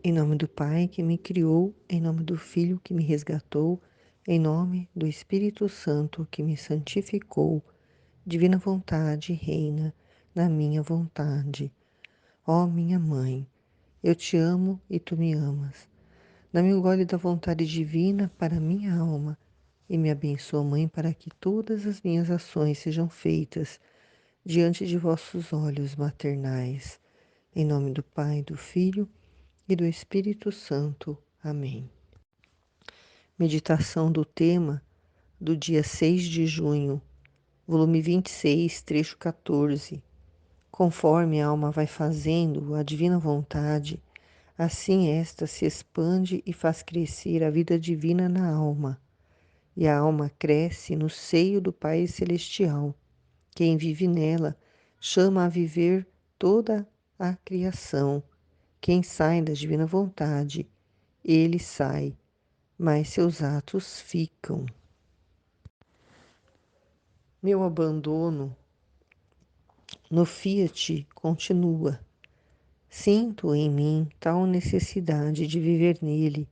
Em nome do Pai que me criou, em nome do Filho que me resgatou, em nome do Espírito Santo que me santificou, divina vontade reina na minha vontade. Ó minha mãe, eu te amo e tu me amas. Dá-me o gole da vontade divina para minha alma e me abençoa, Mãe, para que todas as minhas ações sejam feitas diante de vossos olhos maternais. Em nome do Pai, do Filho e do Espírito Santo. Amém. Meditação do tema do dia 6 de junho, volume 26, trecho 14. Conforme a alma vai fazendo a divina vontade, assim esta se expande e faz crescer a vida divina na alma, e a alma cresce no seio do Pai Celestial. Quem vive nela chama a viver toda a criação. Quem sai da divina vontade, ele sai, mas seus atos ficam. Meu abandono no Fiat continua. Sinto em mim tal necessidade de viver nele,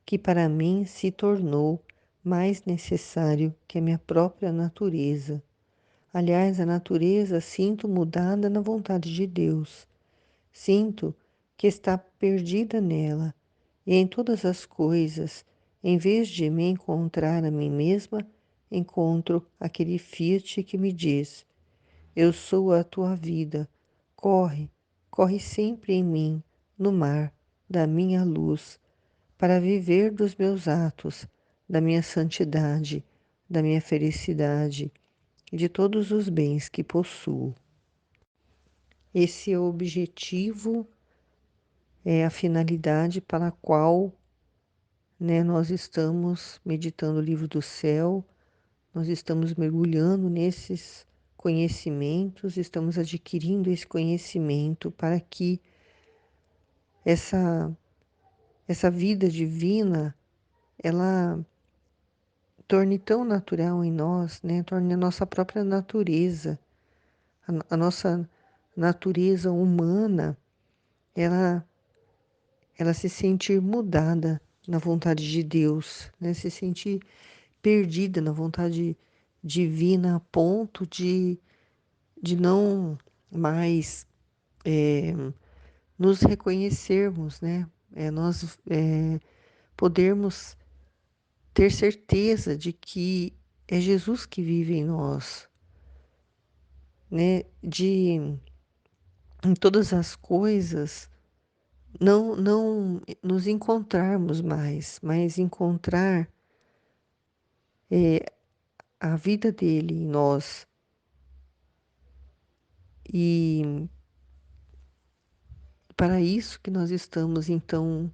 que para mim se tornou mais necessário que a minha própria natureza. Aliás, a natureza sinto mudada na vontade de Deus. Sinto que está perdida nela, e em todas as coisas, em vez de me encontrar a mim mesma, encontro aquele Fiat que me diz: eu sou a tua vida, corre, corre sempre em mim, no mar da minha luz, para viver dos meus atos, da minha santidade, da minha felicidade e de todos os bens que possuo. Esse é o objetivo, é a finalidade para a qual, nós estamos meditando o livro do céu, nós estamos mergulhando nesses conhecimentos, estamos adquirindo esse conhecimento para que essa, essa vida divina, ela torne tão natural em nós, torne a nossa própria natureza, a nossa natureza humana, ela, ela se sentir mudada na vontade de Deus, se sentir perdida na vontade divina a ponto de não mais nos reconhecermos, nós podermos ter certeza de que é Jesus que vive em nós, de em todas as coisas não nos encontrarmos mais, mas encontrar a vida dele em nós. E para isso que nós estamos, então,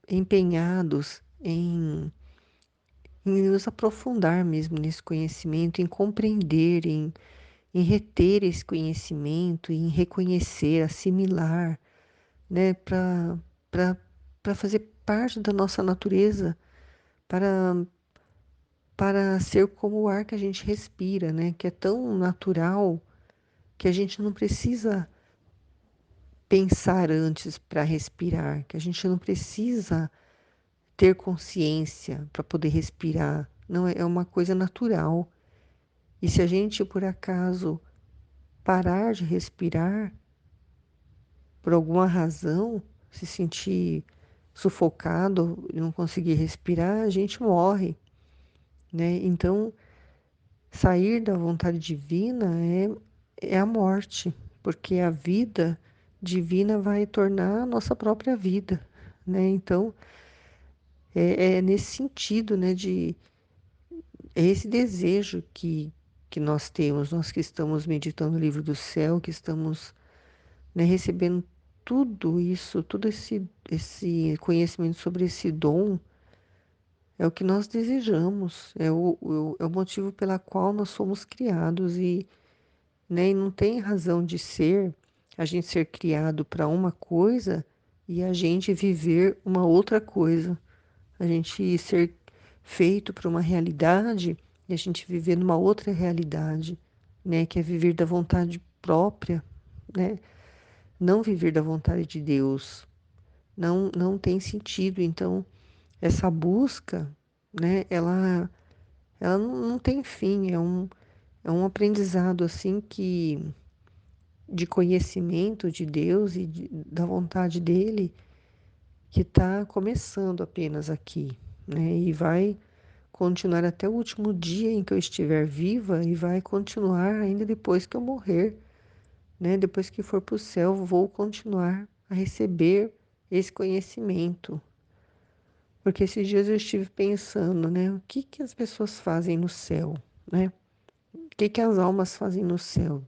empenhados em nos aprofundar mesmo nesse conhecimento, em compreender, em reter esse conhecimento, em reconhecer, assimilar, para fazer parte da nossa natureza, para, para ser como o ar que a gente respira, que é tão natural que a gente não precisa pensar antes para respirar, que a gente não precisa ter consciência para poder respirar. Não é uma coisa natural. E se a gente, por acaso, parar de respirar, por alguma razão, se sentir sufocado e não conseguir respirar, a gente morre, Então, sair da vontade divina é a morte, porque a vida divina vai tornar a nossa própria vida, Então, é nesse sentido, é esse desejo que nós temos, nós que estamos meditando o livro do céu, que estamos, recebendo tudo isso, todo esse conhecimento sobre esse dom, é o que nós desejamos, é o motivo pela qual nós fomos criados e não tem razão de ser, a gente ser criado para uma coisa e a gente viver uma outra coisa. A gente ser feito para uma realidade e a gente viver numa outra realidade, que é viver da vontade própria, né? Não viver da vontade de Deus. não tem sentido. Então, essa busca, né, ela não tem fim, é um aprendizado assim que de conhecimento de Deus e da vontade dele que está começando apenas aqui, né? E vai continuar até o último dia em que eu estiver viva e vai continuar ainda depois que eu morrer, né? Depois que for para o céu, vou continuar a receber esse conhecimento. Porque esses dias eu estive pensando, né? O que que as pessoas fazem no céu, né? O que que as almas fazem no céu,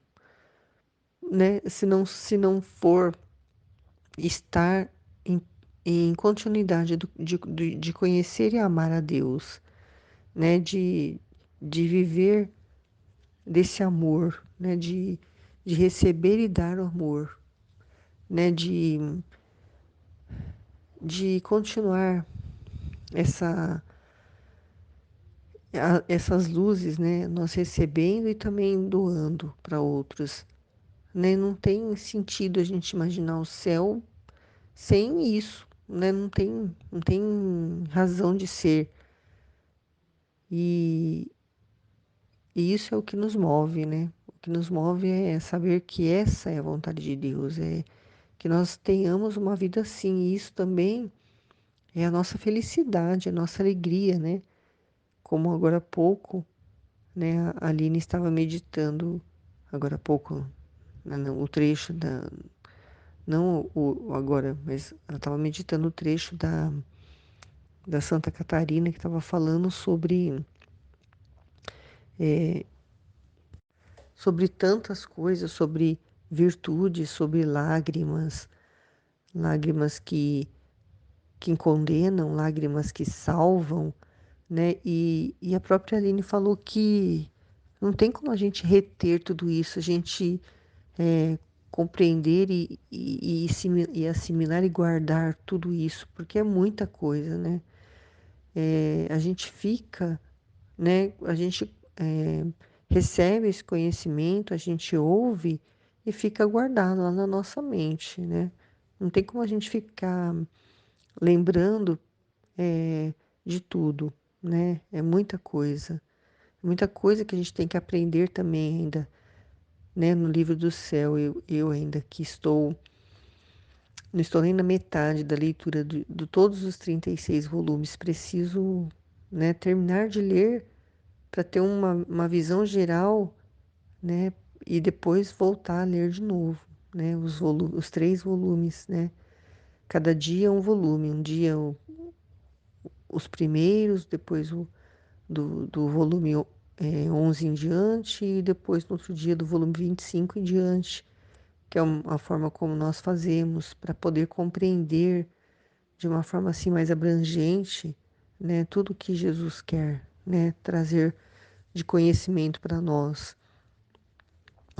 né? Se não for estar em continuidade de conhecer e amar a Deus, né? De viver desse amor, né? De receber e dar o amor, né? De continuar essa, essas luzes, né? Nós recebendo e também doando para outros, né? Não tem sentido a gente imaginar o céu sem isso, né? Não tem razão de ser. E, e isso é o que nos move, né? O que nos move é saber que essa é a vontade de Deus, é que nós tenhamos uma vida assim. E isso também é a nossa felicidade, a nossa alegria, né? Como agora há pouco, né? A Aline estava meditando, agora há pouco, o trecho da. Não o agora, mas ela estava meditando o trecho da Santa Catarina, que estava falando sobre tantas coisas, sobre virtudes, sobre lágrimas, lágrimas que condenam, lágrimas que salvam, né? E a própria Aline falou que não tem como a gente reter tudo isso, a gente compreender e assimilar e guardar tudo isso, porque é muita coisa, né? A gente fica, né? A gente recebe esse conhecimento, a gente ouve e fica guardado lá na nossa mente, né? Não tem como a gente ficar lembrando de tudo, né? É muita coisa que a gente tem que aprender também ainda, né? No livro do céu, eu ainda que não estou nem na metade da leitura de todos os 36 volumes, preciso, né, terminar de ler para ter uma visão geral, né? E depois voltar a ler de novo, né? Os 3 volumes, né? Cada dia um volume, um dia os primeiros, depois do volume 11 em diante, e depois no outro dia do volume 25 em diante, que é a forma como nós fazemos para poder compreender de uma forma assim mais abrangente, né? Tudo que Jesus quer, né? Trazer de conhecimento para nós.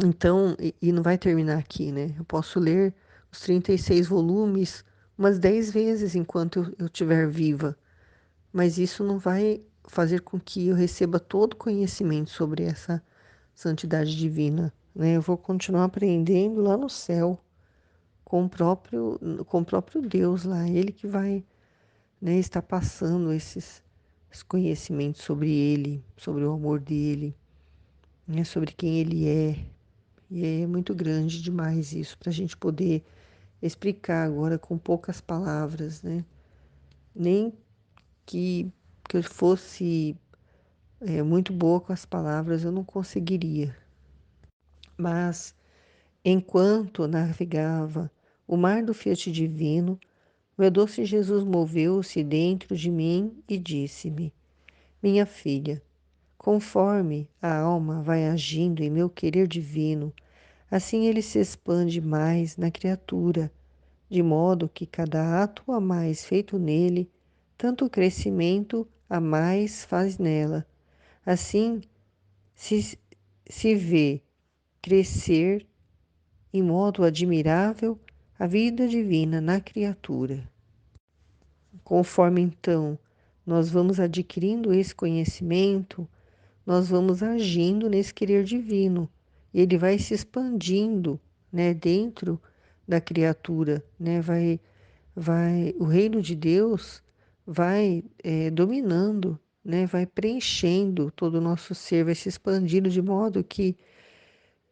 Então, e não vai terminar aqui, né? Eu posso ler os 36 volumes umas 10 vezes enquanto eu estiver viva, mas isso não vai fazer com que eu receba todo o conhecimento sobre essa santidade divina, né? Eu vou continuar aprendendo lá no céu, com o próprio Deus lá, Ele que vai, né, estar passando esses conhecimentos sobre Ele, sobre o amor dele, né, sobre quem Ele é. E é muito grande demais isso para a gente poder explicar agora com poucas palavras, né? Nem que eu fosse muito boa com as palavras, eu não conseguiria. Mas enquanto navegava o mar do Fiat Divino, meu doce Jesus moveu-se dentro de mim e disse-me: Minha filha, conforme a alma vai agindo em meu querer divino, assim ele se expande mais na criatura, de modo que cada ato a mais feito nele, tanto crescimento a mais faz nela. Assim se, se vê crescer em modo admirável a vida divina na criatura. Conforme então nós vamos adquirindo esse conhecimento, nós vamos agindo nesse querer divino. E ele vai se expandindo, né, dentro da criatura, né, o reino de Deus vai dominando, né? Vai preenchendo todo o nosso ser, vai se expandindo de modo que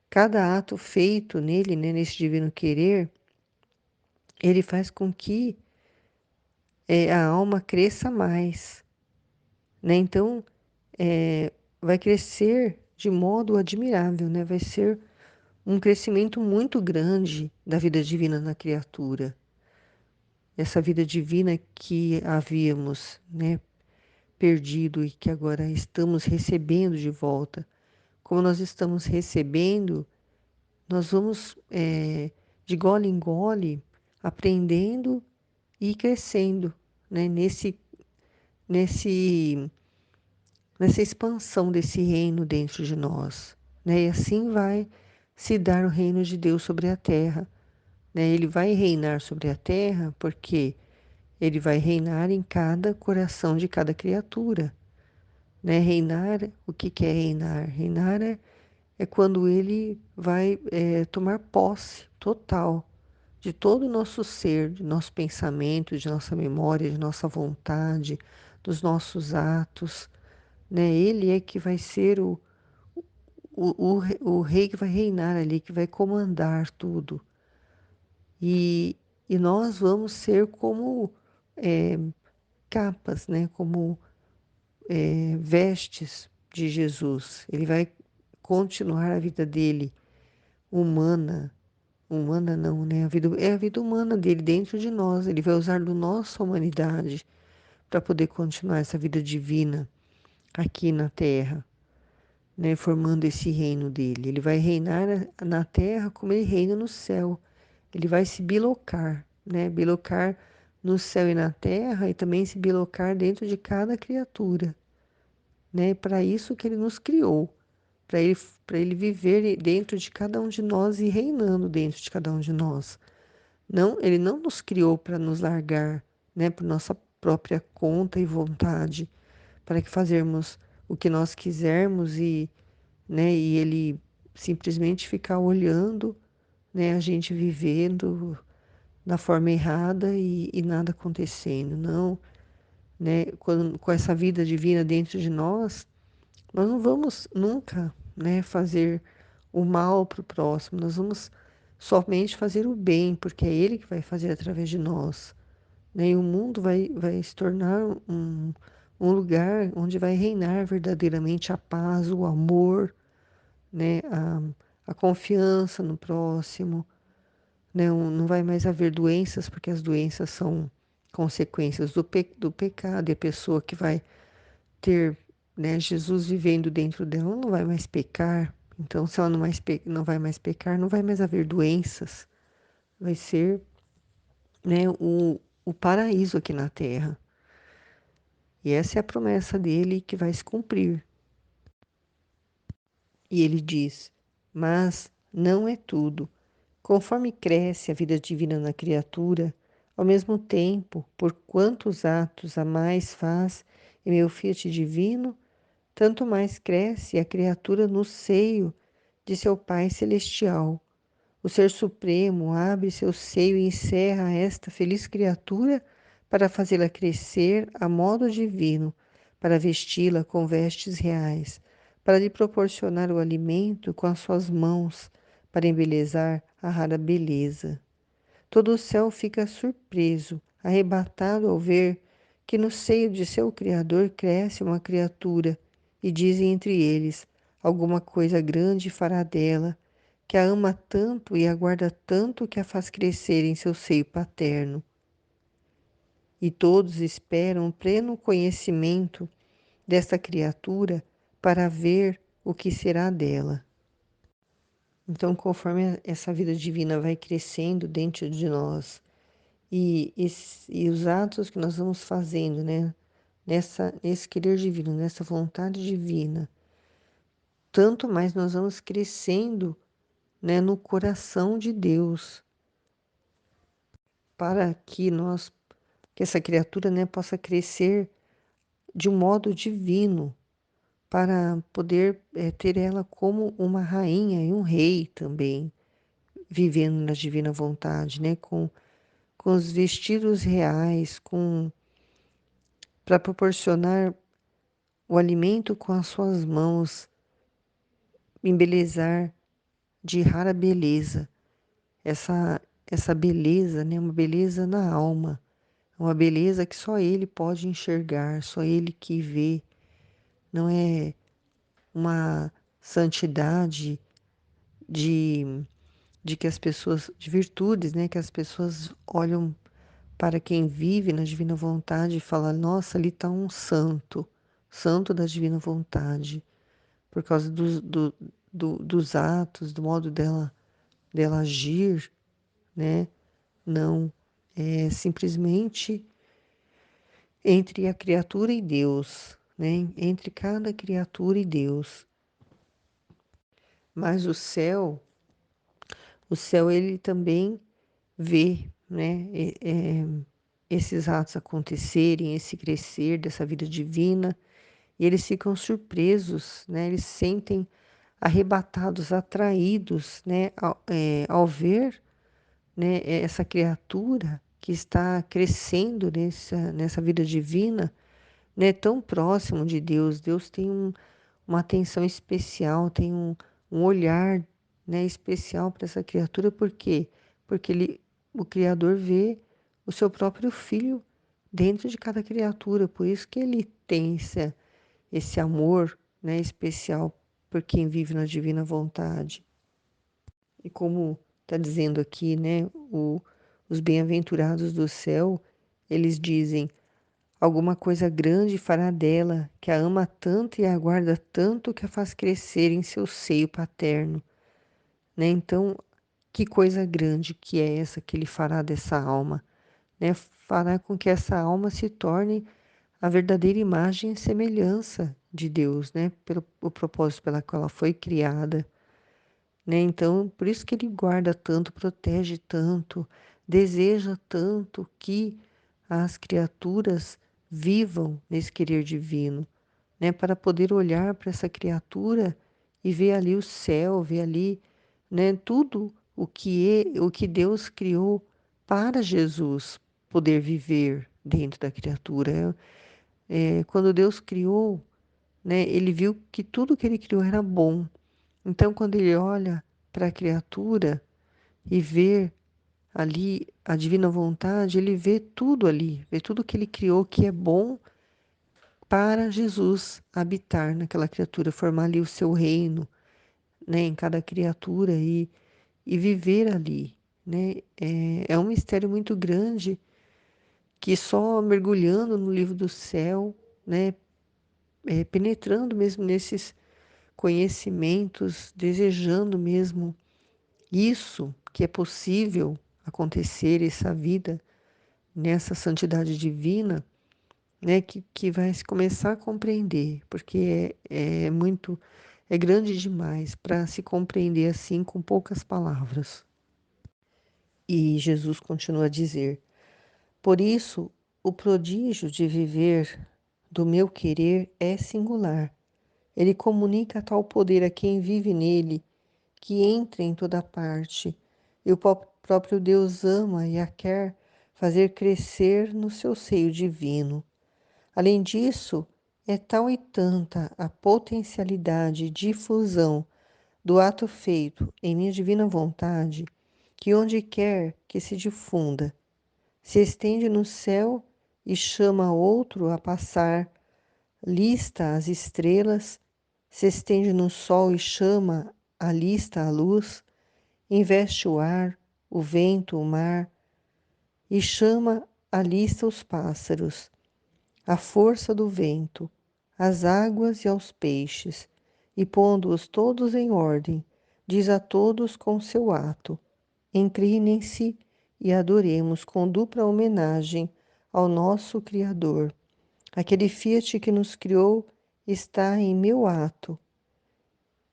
cada ato feito nele, né, nesse divino querer, ele faz com que a alma cresça mais, né? Então, vai crescer de modo admirável, né? Vai ser um crescimento muito grande da vida divina na criatura. Essa vida divina que havíamos, né, perdido e que agora estamos recebendo de volta. Como nós estamos recebendo, nós vamos, de gole em gole, aprendendo e crescendo, né, nesse, nessa expansão desse reino dentro de nós, né? E assim vai se dar o reino de Deus sobre a terra, né? Ele vai reinar sobre a terra porque ele vai reinar em cada coração de cada criatura, né? Reinar, o que que é reinar? Reinar é quando ele vai tomar posse total de todo o nosso ser, de nosso pensamento, de nossa memória, de nossa vontade, dos nossos atos, né? Ele é que vai ser o rei que vai reinar ali, que vai comandar tudo. E, e nós vamos ser como é, capas, né? Como vestes de Jesus. Ele vai continuar a vida dele humana, humana não, né? É a vida humana dele dentro de nós. Ele vai usar da nossa humanidade para poder continuar essa vida divina aqui na Terra, né? Formando esse reino dele. Ele vai reinar na Terra como ele reina no céu. Ele vai se bilocar, né? Bilocar no céu e na Terra e também se bilocar dentro de cada criatura, né? Para isso que ele nos criou, para ele, para ele viver dentro de cada um de nós e reinando dentro de cada um de nós. Não, ele não nos criou para nos largar, né, por nossa própria conta e vontade, para que fazermos o que nós quisermos né, e ele simplesmente ficar olhando, né, a gente vivendo da forma errada e nada acontecendo. Não, né, com essa vida divina dentro de nós, nós não vamos nunca, né, fazer o mal para o próximo, nós vamos somente fazer o bem, porque é Ele que vai fazer através de nós, né? E o mundo vai se tornar um lugar onde vai reinar verdadeiramente a paz, o amor, né? A confiança no próximo, né? Não vai mais haver doenças, porque as doenças são consequências do pecado, e a pessoa que vai ter, né, Jesus vivendo dentro dela, ela não vai mais pecar. Então, se ela não vai mais pecar, não vai mais haver doenças. Vai ser, né, o paraíso aqui na Terra. E essa é a promessa dele que vai se cumprir. E ele diz: mas não é tudo. Conforme cresce a vida divina na criatura, ao mesmo tempo, por quantos atos a mais faz em meu Fiat divino, tanto mais cresce a criatura no seio de seu Pai Celestial. O Ser Supremo abre seu seio e encerra esta feliz criatura para fazê-la crescer a modo divino, para vesti-la com vestes reais, para lhe proporcionar o alimento com as suas mãos, para embelezar a rara beleza. Todo o céu fica surpreso, arrebatado ao ver que no seio de seu Criador cresce uma criatura, e dizem entre eles: alguma coisa grande fará dela, que a ama tanto e aguarda tanto que a faz crescer em seu seio paterno. E todos esperam pleno conhecimento desta criatura para ver o que será dela. Então, conforme essa vida divina vai crescendo dentro de nós, e os atos que nós vamos fazendo, né? Nesse querer divino, nessa vontade divina, tanto mais nós vamos crescendo, né, no coração de Deus, para que essa criatura, né, possa crescer de um modo divino, para poder ter ela como uma rainha e um rei também, vivendo na divina vontade, né, com com os vestidos reais, para proporcionar o alimento com as suas mãos, embelezar de rara beleza. Essa beleza, né, uma beleza na alma, uma beleza que só ele pode enxergar, só ele que vê. Não é uma santidade de, de que as pessoas, de virtudes, né, que as pessoas olham para quem vive na divina vontade e falam: nossa, ali está um santo, santo da divina vontade, por causa dos atos, do modo dela agir, né? Não, é simplesmente entre a criatura e Deus, né? Entre cada criatura e Deus. Mas o céu ele também vê, né? Esses atos acontecerem, esse crescer dessa vida divina, e eles ficam surpresos, né? Eles se sentem arrebatados, atraídos, né? Ao ver, né, essa criatura que está crescendo nessa vida divina, né, tão próximo de Deus. Deus tem uma atenção especial, tem um olhar, né, especial para essa criatura, por quê? Porque o Criador vê o seu próprio filho dentro de cada criatura, por isso que ele tem esse amor, né, especial por quem vive na divina vontade. E como está dizendo aqui, né, os bem-aventurados do céu, eles dizem: alguma coisa grande fará dela, que a ama tanto e a aguarda tanto que a faz crescer em seu seio paterno, né? Então, que coisa grande que é essa que ele fará dessa alma, né? Fará com que essa alma se torne a verdadeira imagem e semelhança de Deus, né? Pelo o propósito pela qual ela foi criada, né? Então, por isso que ele guarda tanto, protege tanto, deseja tanto que as criaturas vivam nesse querer divino, né? Para poder olhar para essa criatura e ver ali o céu, ver ali, né, tudo o que Deus criou para Jesus poder viver dentro da criatura. Quando Deus criou, né, ele viu que tudo que ele criou era bom. Então, quando ele olha para a criatura e vê ali a divina vontade, ele vê tudo ali, vê tudo que ele criou que é bom para Jesus habitar naquela criatura, formar ali o seu reino, né, em cada criatura e viver ali, né? É um mistério muito grande que só mergulhando no livro do céu, né, penetrando mesmo nesses conhecimentos, desejando mesmo isso que é possível acontecer, essa vida nessa santidade divina, né, que vai se começar a compreender, porque é grande demais para se compreender assim com poucas palavras. E Jesus continua a dizer: por isso, o prodígio de viver do meu querer é singular. Ele comunica tal poder a quem vive nele, que entra em toda parte, e o próprio Deus ama e a quer fazer crescer no seu seio divino. Além disso, é tal e tanta a potencialidade e difusão do ato feito em minha divina vontade, que onde quer que se difunda, se estende no céu e chama outro a passar, lista as estrelas, se estende no sol e chama a lista a luz, investe o ar, o vento, o mar, e chama à lista os pássaros, a força do vento, às águas e aos peixes, e pondo-os todos em ordem, diz a todos com seu ato: inclinem-se e adoremos com dupla homenagem ao nosso Criador. Aquele Fiat que nos criou está em meu ato,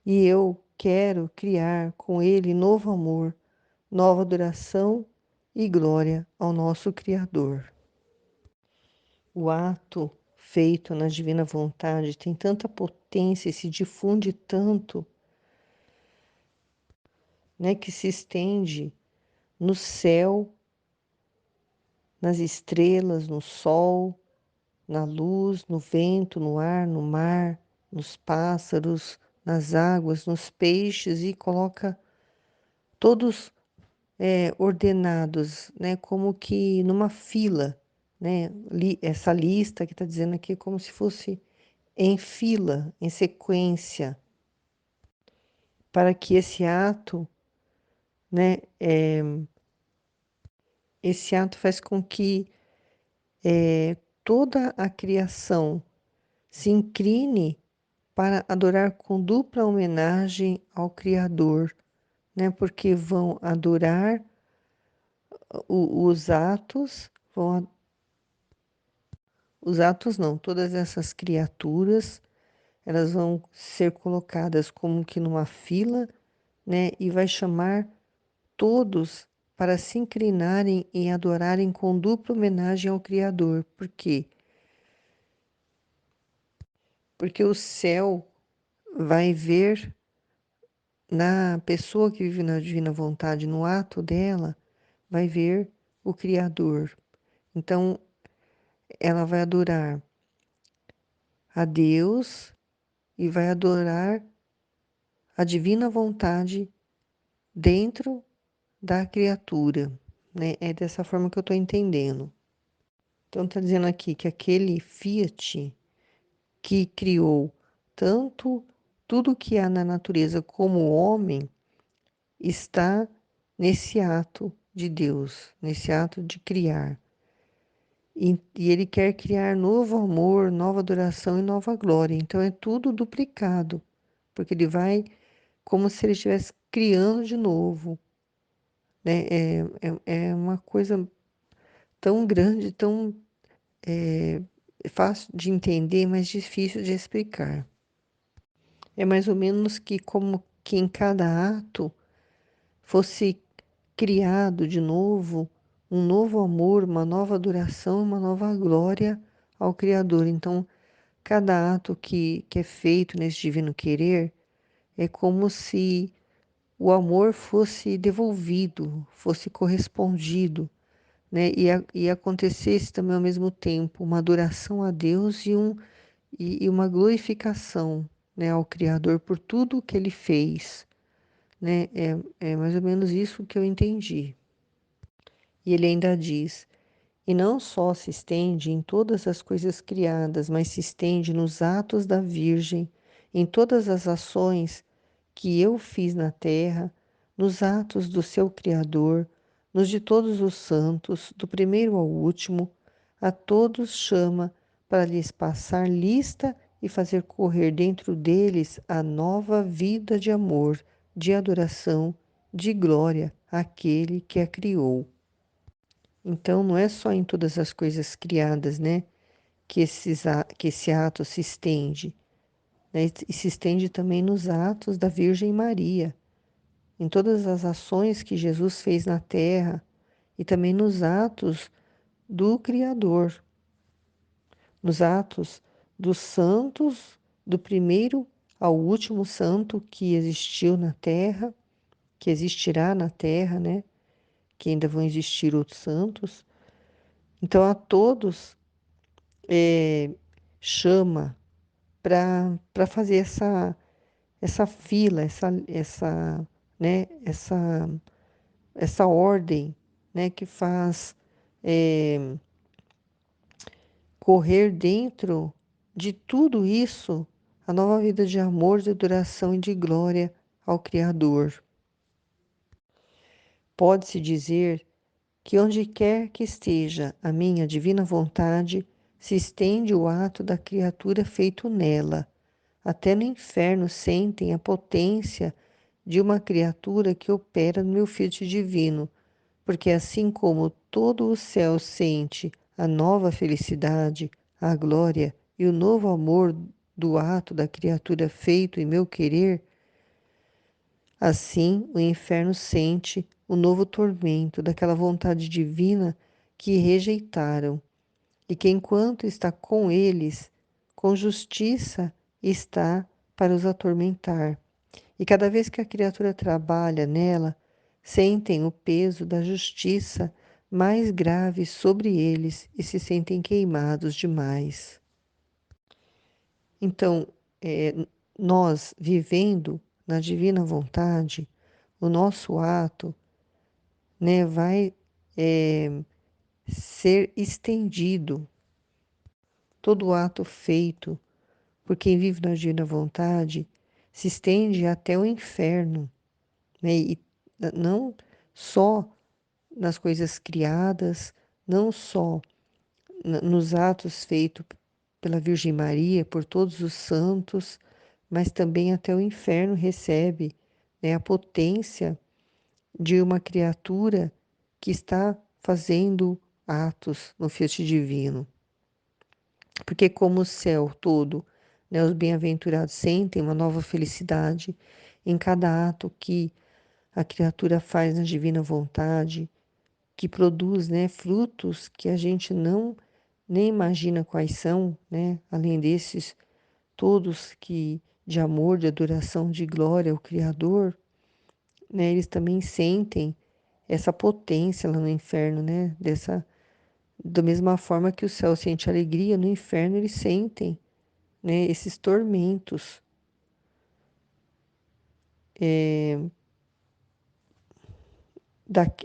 e eu quero criar com ele novo amor, nova adoração e glória ao nosso Criador. O ato feito na divina vontade tem tanta potência e se difunde tanto, né, que se estende no céu nas estrelas, no sol, na luz, no vento, no ar, no mar, nos pássaros, nas águas, nos peixes e coloca todos ordenados, né, como que numa fila, né? Essa lista que está dizendo aqui é como se fosse em fila, em sequência, para que esse ato, né, esse ato faz com que toda a criação se incline para adorar com dupla homenagem ao Criador, né? Porque vão adorar os atos, os atos não, todas essas criaturas, elas vão ser colocadas como que numa fila, né? E vai chamar todos para se inclinarem e adorarem com dupla homenagem ao Criador. Por quê? Porque o céu vai ver na pessoa que vive na divina vontade, no ato dela, vai ver o Criador. Então, ela vai adorar a Deus e vai adorar a divina vontade dentro da criatura, né? É dessa forma que eu estou entendendo. Então, está dizendo aqui que aquele Fiat que criou tanto tudo que há na natureza como o homem está nesse ato de Deus, nesse ato de criar. E ele quer criar novo amor, nova adoração e nova glória. Então é tudo duplicado, porque ele vai como se ele estivesse criando de novo, né? É uma coisa tão grande, tão fácil de entender, mas difícil de explicar. É mais ou menos que como que em cada ato fosse criado de novo um novo amor, uma nova adoração, uma nova glória ao Criador. Então, cada ato que é feito nesse divino querer é como se o amor fosse devolvido, fosse correspondido, né? E acontecesse também ao mesmo tempo uma adoração a Deus e uma glorificação, né, ao Criador por tudo que ele fez, né? É mais ou menos isso que eu entendi. E ele ainda diz: e não só se estende em todas as coisas criadas, mas se estende nos atos da Virgem, em todas as ações que eu fiz na terra, nos atos do seu Criador, nos de todos os santos, do primeiro ao último, a todos chama para lhes passar lista e fazer correr dentro deles a nova vida de amor, de adoração, de glória àquele que a criou. Então, não é só em todas as coisas criadas, né, que esse ato se estende, né, e se estende também nos atos da Virgem Maria, em todas as ações que Jesus fez na terra e também nos atos do Criador, nos atos dos santos, do primeiro ao último santo que existiu na terra, que existirá na terra, né, que ainda vão existir outros santos. Então, a todos chama para fazer essa fila, né, essa ordem, né, que faz correr dentro de tudo isso a nova vida de amor, de adoração e de glória ao Criador. Pode-se dizer que onde quer que esteja a minha divina vontade, se estende o ato da criatura feito nela. Até no inferno sentem a potência de uma criatura que opera no meu Fiat divino, porque assim como todo o céu sente a nova felicidade, a glória e o novo amor do ato da criatura feito em meu querer, assim o inferno sente o novo tormento daquela vontade divina que rejeitaram, e que enquanto está com eles, com justiça está para os atormentar. E cada vez que a criatura trabalha nela, sentem o peso da justiça mais grave sobre eles e se sentem queimados demais. Então, nós vivendo na divina vontade, o nosso ato, né, vai ser estendido. Todo ato feito por quem vive na divina vontade se estende até o inferno, né? E não só nas coisas criadas, não só nos atos feitos pela Virgem Maria, por todos os santos, mas também até o inferno recebe, né, a potência de uma criatura que está fazendo atos no Fiat Divino. Porque como o céu todo, né, os bem-aventurados sentem uma nova felicidade em cada ato que a criatura faz na divina vontade, que produz, né, frutos que a gente não nem imagina quais são, né, além desses todos que de amor, de adoração, de glória ao Criador, né, eles também sentem essa potência lá no inferno, né, dessa da mesma forma que o céu sente alegria, no inferno eles sentem, né, esses tormentos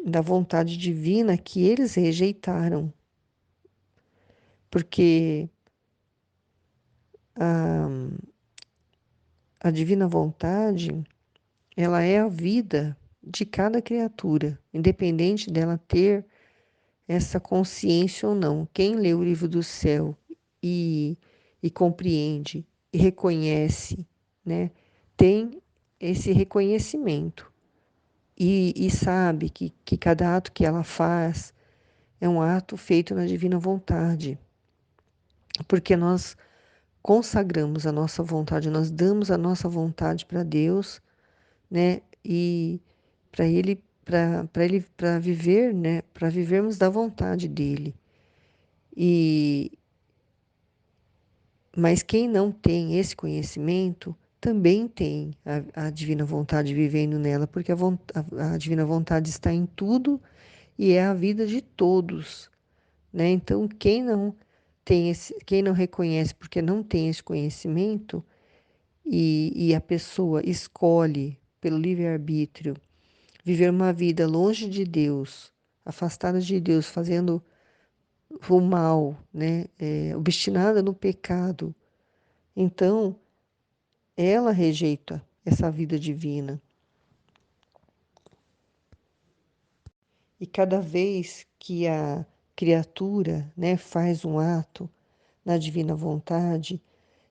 da vontade divina que eles rejeitaram, porque a divina vontade, ela é a vida de cada criatura, independente dela ter essa consciência ou não. Quem lê o livro do céu e, e compreende e reconhece, né, tem esse reconhecimento e sabe que cada ato que ela faz é um ato feito na divina vontade, porque nós consagramos a nossa vontade, nós damos a nossa vontade para Deus, né? E para viver, né? Para vivermos da vontade dele. E mas quem não tem esse conhecimento também tem a divina vontade vivendo nela, porque a divina vontade está em tudo e é a vida de todos, né? Então, quem não reconhece porque não tem esse conhecimento e a pessoa escolhe pelo livre-arbítrio viver uma vida longe de Deus, afastada de Deus, fazendo o mal, né? Obstinada no pecado, então ela rejeita essa vida divina. E cada vez que a criatura, né, faz um ato na divina vontade,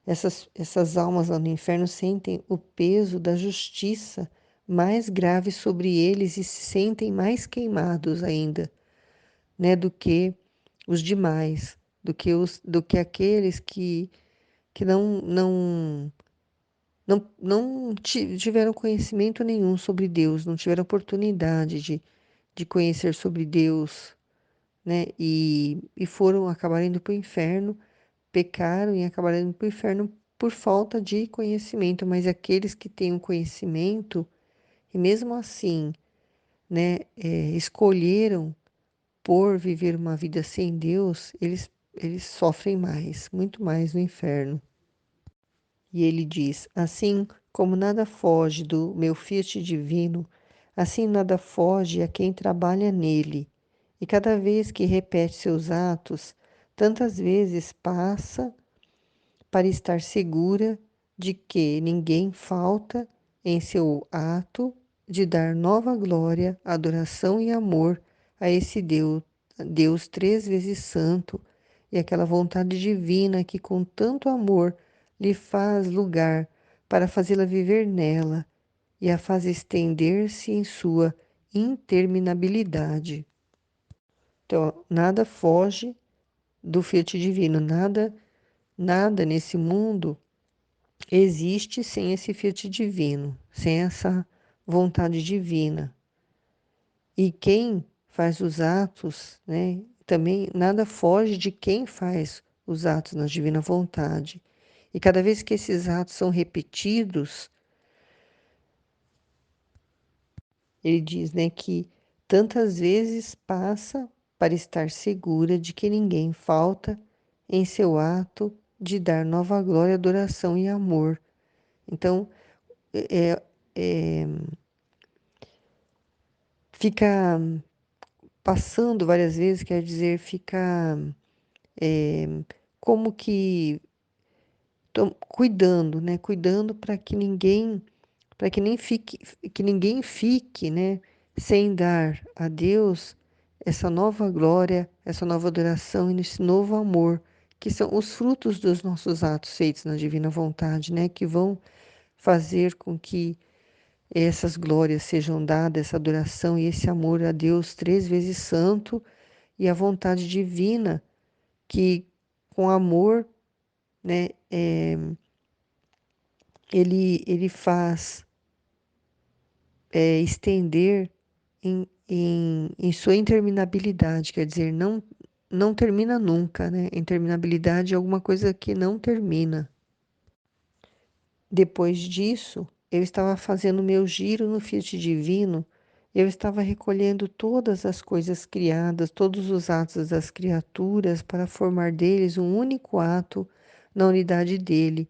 essas almas lá no inferno sentem o peso da justiça mais grave sobre eles e se sentem mais queimados ainda, né, do que os demais, do que aqueles que não tiveram conhecimento nenhum sobre Deus, não tiveram oportunidade de conhecer sobre Deus, né, e foram acabar indo para o inferno, pecaram e acabaram indo para o inferno por falta de conhecimento, mas aqueles que têm o conhecimento, e mesmo assim, né, escolheram por viver uma vida sem Deus, eles sofrem mais, muito mais no inferno. E ele diz: assim como nada foge do meu fiat divino, assim nada foge a quem trabalha nele. E cada vez que repete seus atos, tantas vezes passa para estar segura de que ninguém falta em seu ato de dar nova glória, adoração e amor a esse Deus três vezes santo e aquela vontade divina que com tanto amor lhe faz lugar para fazê-la viver nela e a faz estender-se em sua interminabilidade. Então, nada foge do Fiat Divino, nada nesse mundo existe sem esse Fiat Divino, sem essa vontade divina. E quem faz os atos, né, também nada foge de quem faz os atos na divina vontade. E cada vez que esses atos são repetidos, ele diz, né, que tantas vezes passa para estar segura de que ninguém falta em seu ato de dar nova glória, adoração e amor. Então, é, é, fica passando várias vezes, quer dizer, fica como que cuidando, né? Cuidando para que nem fique, que ninguém fique, né? Sem dar a Deus essa nova glória, essa nova adoração e esse novo amor, que são os frutos dos nossos atos feitos na divina vontade, né? Que vão fazer com que essas glórias sejam dadas, essa adoração e esse amor a Deus três vezes santo e a vontade divina que com amor, né, ele faz estender em sua interminabilidade, quer dizer, não termina nunca, né? Interminabilidade é alguma coisa que não termina. Depois disso, eu estava fazendo meu giro no Fiat Divino, eu estava recolhendo todas as coisas criadas, todos os atos das criaturas, para formar deles um único ato na unidade dele.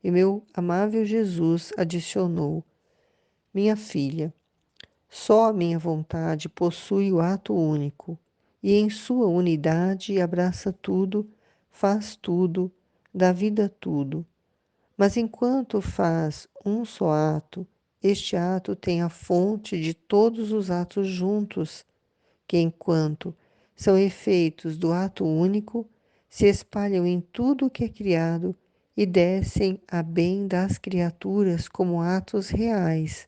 E meu amável Jesus adicionou: Minha filha, só a minha vontade possui o ato único, e em sua unidade abraça tudo, faz tudo, dá vida a tudo. Mas enquanto faz um só ato, este ato tem a fonte de todos os atos juntos, que enquanto são efeitos do ato único, se espalham em tudo o que é criado e descem a bem das criaturas como atos reais,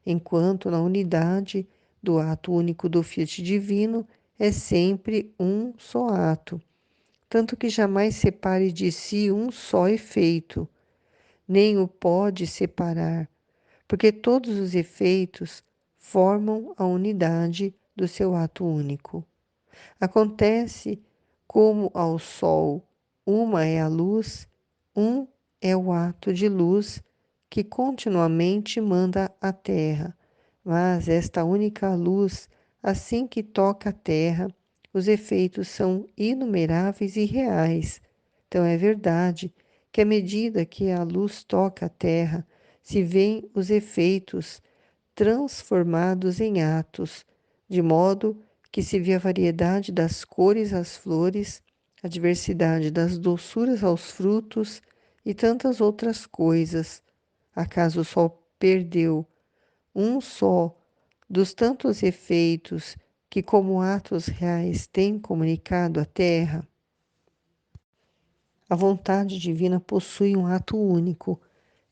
enquanto na unidade do ato único do Fiat Divino é sempre um só ato, tanto que jamais separe de si um só efeito, nem o pode separar, porque todos os efeitos formam a unidade do seu ato único. Acontece como ao Sol, uma é a luz, um é o ato de luz que continuamente manda à Terra. Mas esta única luz, assim que toca a Terra, os efeitos são inumeráveis e reais. Então é verdade que à medida que a luz toca a Terra, se veem os efeitos transformados em atos, de modo que se vê a variedade das cores às flores, a diversidade das doçuras aos frutos e tantas outras coisas. Acaso o sol perdeu um só dos tantos efeitos que, como atos reais, tem comunicado à Terra? A vontade divina possui um ato único,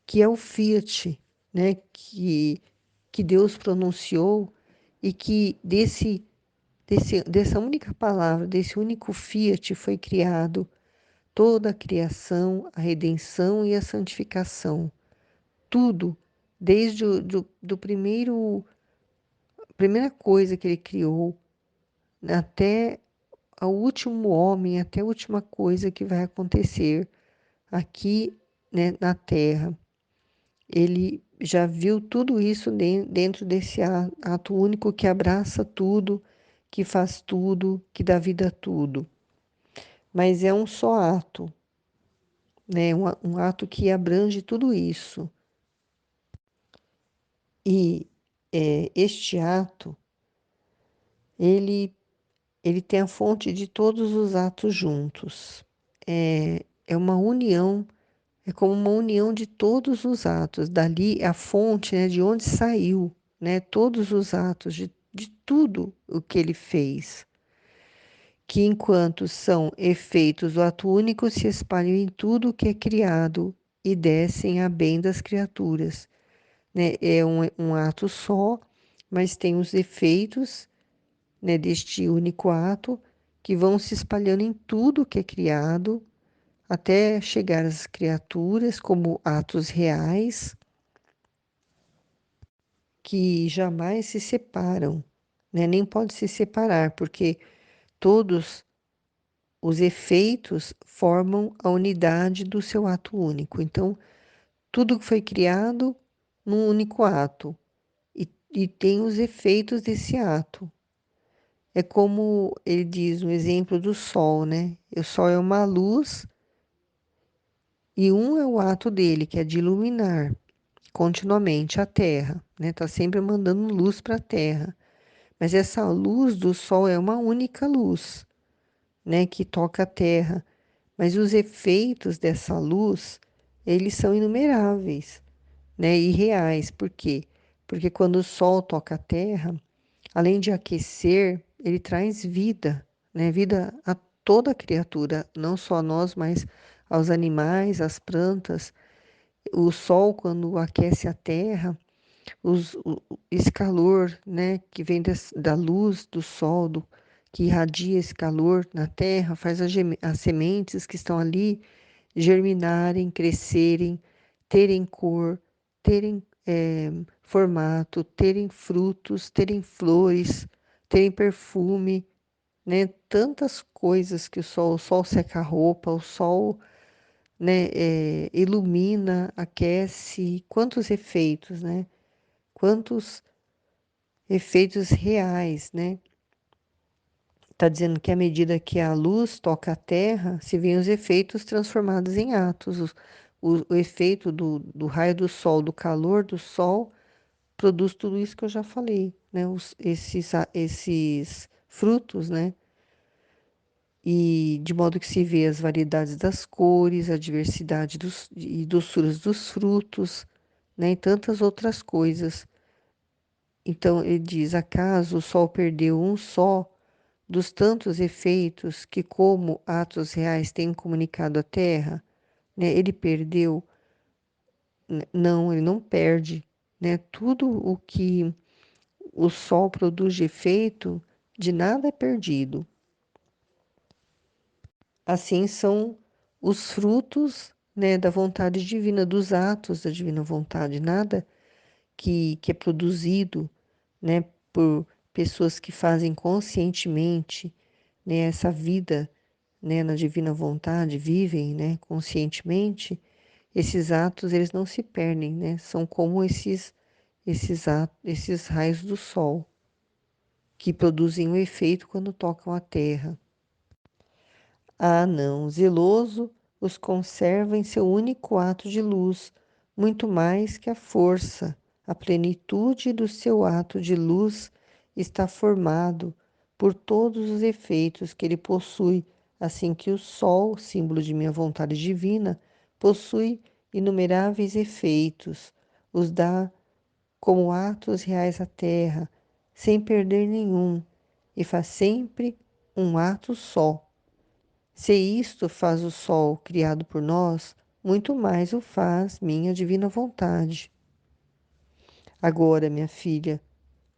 que é o Fiat, né? Que Deus pronunciou e que dessa única palavra, desse único Fiat foi criado toda a criação, a redenção e a santificação. Tudo, desde o do primeira coisa que ele criou, até ao último homem, até a última coisa que vai acontecer aqui, né, na Terra. Ele já viu tudo isso dentro desse ato único que abraça tudo, que faz tudo, que dá vida a tudo. Mas é um só ato, né? Um ato que abrange tudo isso. E este ato, ele, ele tem a fonte de todos os atos juntos. É uma união, é como uma união de todos os atos. Dali é a fonte, né, de onde saiu, né, todos os atos, de tudo o que ele fez. Que enquanto são efeitos do ato único, se espalham em tudo o que é criado e descem a bem das criaturas, né? É um ato só, mas tem os efeitos, né, deste único ato que vão se espalhando em tudo que é criado, até chegar às criaturas como atos reais que jamais se separam, né? Nem pode se separar, porque todos os efeitos formam a unidade do seu ato único. Então, tudo que foi criado num único ato e tem os efeitos desse ato. É como ele diz, um exemplo do sol, né? O sol é uma luz e um é o ato dele, que é de iluminar continuamente a Terra, né? Tá sempre mandando luz para a Terra. Mas essa luz do sol é uma única luz, né, que toca a Terra. Mas os efeitos dessa luz, eles são inumeráveis, né, e reais. Por quê? Porque quando o sol toca a Terra, além de aquecer, ele traz vida, né, vida a toda criatura, não só a nós, mas aos animais, às plantas. O sol, quando aquece a Terra, esse calor, né, que vem da luz do sol, que irradia esse calor na terra, faz as sementes que estão ali germinarem, crescerem, terem cor, terem formato, terem frutos, terem flores, terem perfume, né? Tantas coisas que o sol seca a roupa, o sol, né, ilumina, aquece, quantos efeitos, né? Quantos efeitos reais, né? Está dizendo que à medida que a luz toca a Terra, se veem os efeitos transformados em atos. O efeito do raio do Sol, do calor do Sol, produz tudo isso que eu já falei, né? Esses frutos, né? E de modo que se vê as variedades das cores, a diversidade e doçuras dos frutos, né? E tantas outras coisas. Então ele diz: acaso o Sol perdeu um só dos tantos efeitos que, como atos reais, têm comunicado à Terra, né? Ele perdeu? Não, ele não perde, né? Tudo o que o Sol produz de efeito, de nada é perdido. Assim são os frutos, né, da vontade divina, dos atos da divina vontade, nada que é produzido, né, por pessoas que fazem conscientemente, né, essa vida, né, na divina vontade, vivem, né, conscientemente, esses atos eles não se perdem, né? São como esses raios do sol que produzem o efeito quando tocam a terra. Ah, não, zeloso os conserva em seu único ato de luz, muito mais que a força, a plenitude do seu ato de luz está formado por todos os efeitos que ele possui, assim que o sol, símbolo de minha vontade divina, possui inumeráveis efeitos, os dá como atos reais à terra, sem perder nenhum, e faz sempre um ato só. Se isto faz o sol criado por nós, muito mais o faz minha divina vontade. Agora, minha filha,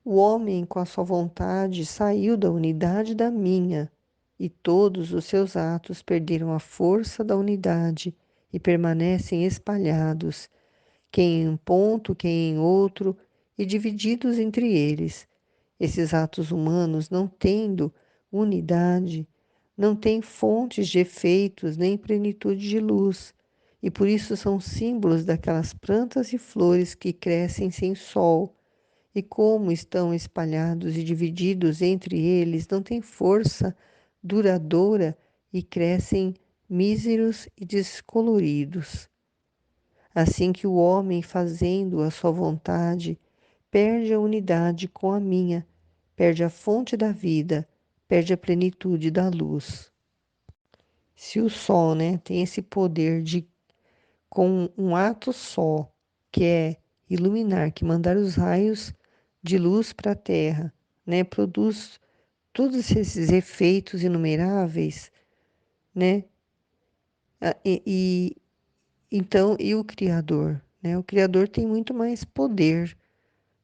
o homem com a sua vontade saiu da unidade da minha, e todos os seus atos perderam a força da unidade e permanecem espalhados, quem em um ponto, quem em outro, e divididos entre eles. Esses atos humanos, não tendo unidade, não têm fontes de efeitos nem plenitude de luz, e por isso são símbolos daquelas plantas e flores que crescem sem sol, e como estão espalhados e divididos entre eles, não têm força duradoura e crescem míseros e descoloridos. Assim que o homem, fazendo a sua vontade, perde a unidade com a minha, perde a fonte da vida, perde a plenitude da luz. Se o sol, né, tem esse poder de, com um ato só, que é iluminar, que mandar os raios de luz para a Terra, né, produz todos esses efeitos inumeráveis, né, e então, e o Criador, né, o Criador tem muito mais poder,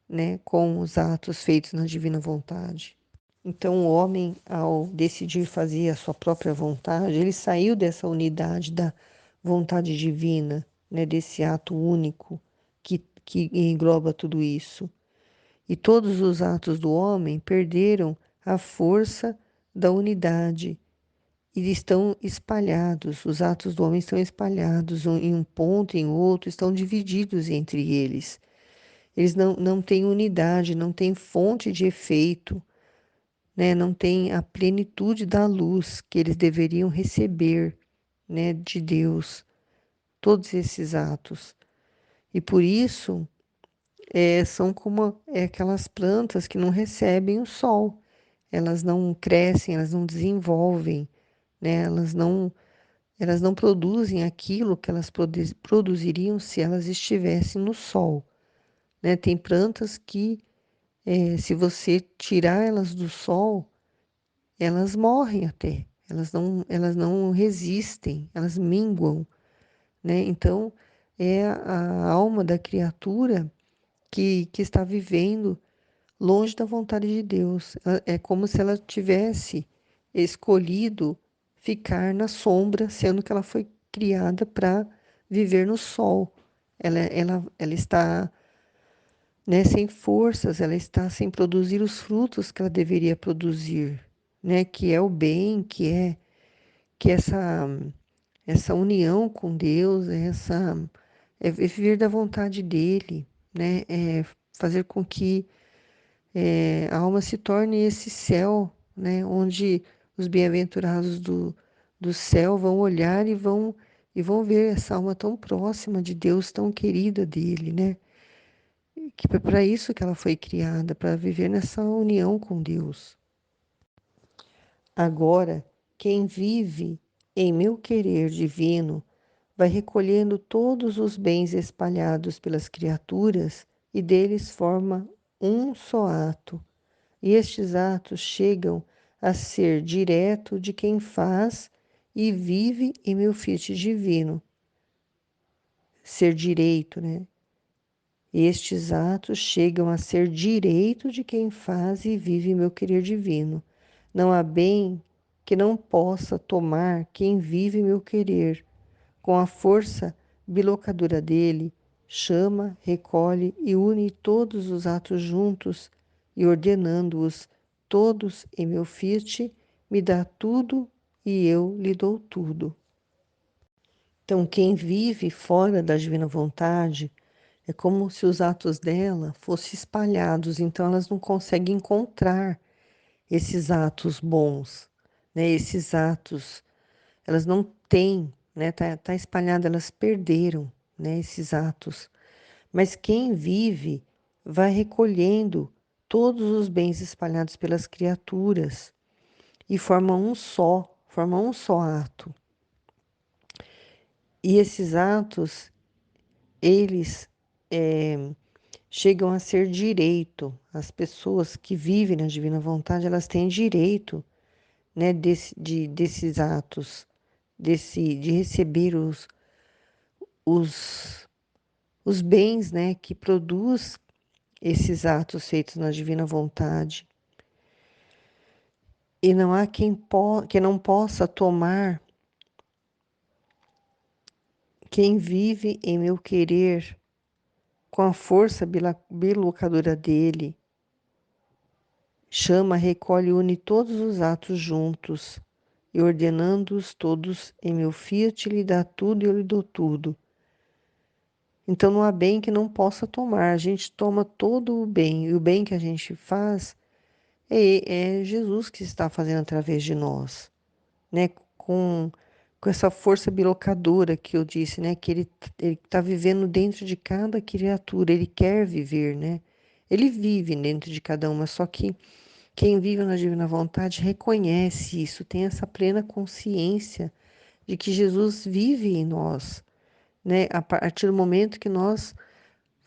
né, com os atos feitos na divina vontade. Então, o homem, ao decidir fazer a sua própria vontade, ele saiu dessa unidade da vontade divina, né, desse ato único que engloba tudo isso. E todos os atos do homem perderam a força da unidade e estão espalhados. Os atos do homem estão espalhados em um ponto, em outro, estão divididos entre eles. Eles não têm unidade, não têm fonte de efeito, né? Não têm a plenitude da luz que eles deveriam receber, né, de Deus, todos esses atos. E por isso, são como aquelas plantas que não recebem o sol. Elas não crescem, elas não desenvolvem, né? Elas não produzem aquilo que elas produziriam se elas estivessem no sol, né? Tem plantas que, se você tirar elas do sol, elas morrem até. Elas não resistem, elas minguam, né? Então, é a alma da criatura que está vivendo longe da vontade de Deus. É como se ela tivesse escolhido ficar na sombra, sendo que ela foi criada para viver no sol. Ela está, né, sem forças, ela está sem produzir os frutos que ela deveria produzir, né, que é o bem, que é essa união com Deus, é viver da vontade dele, né, é fazer com que a alma se torne esse céu, né, onde os bem-aventurados do céu vão olhar e vão ver essa alma tão próxima de Deus, tão querida dele, né? Que é para isso que ela foi criada, para viver nessa união com Deus. Agora, quem vive em meu querer divino vai recolhendo todos os bens espalhados pelas criaturas e deles forma um só ato. E estes atos chegam a ser direto de quem faz e vive em meu Fiat divino. Ser direito, né? Estes atos chegam a ser direito de quem faz e vive em meu querer divino. Não há bem que não possa tomar quem vive meu querer. Com a força bilocadora dele, chama, recolhe e une todos os atos juntos e ordenando-os todos em meu fiat, me dá tudo e eu lhe dou tudo. Então, quem vive fora da divina vontade é como se os atos dela fossem espalhados, então elas não conseguem encontrar esses atos bons, né? Esses atos, elas não têm, né? Tá espalhado, elas perderam, né? Esses atos. Mas quem vive vai recolhendo todos os bens espalhados pelas criaturas e forma um só ato. E esses atos, eles chegam a ser direito. As pessoas que vivem na divina vontade, elas têm direito, né, desses atos, de receber os, os bens, né, que produz esses atos feitos na divina vontade. E não há que não possa tomar quem vive em meu querer com a força bilocadora dele. Chama, recolhe e une todos os atos juntos, e ordenando-os todos em meu fiat, lhe dá tudo e eu lhe dou tudo. Então não há bem que não possa tomar, a gente toma todo o bem, e o bem que a gente faz é Jesus que está fazendo através de nós, né? Com essa força bilocadora que eu disse, né? Que ele está vivendo dentro de cada criatura, ele quer viver, né? Ele vive dentro de cada uma, só que quem vive na divina vontade reconhece isso, tem essa plena consciência de que Jesus vive em nós, né? A partir do momento que nós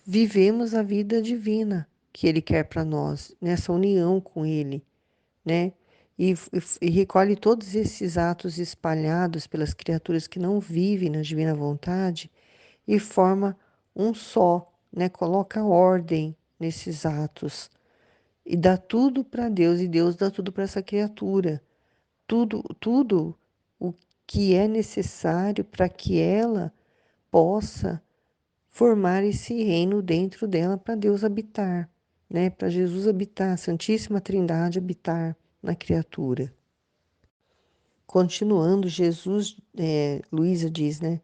vivemos a vida divina que Ele quer para nós, nessa união com Ele, né? E recolhe todos esses atos espalhados pelas criaturas que não vivem na divina vontade e forma um só, né? Coloca ordem nesses atos e dá tudo para Deus e Deus dá tudo para essa criatura. Tudo o que é necessário para que ela possa formar esse reino dentro dela para Deus habitar, né? Para Jesus habitar, a Santíssima Trindade habitar na criatura. Continuando, Jesus, Luísa diz, né?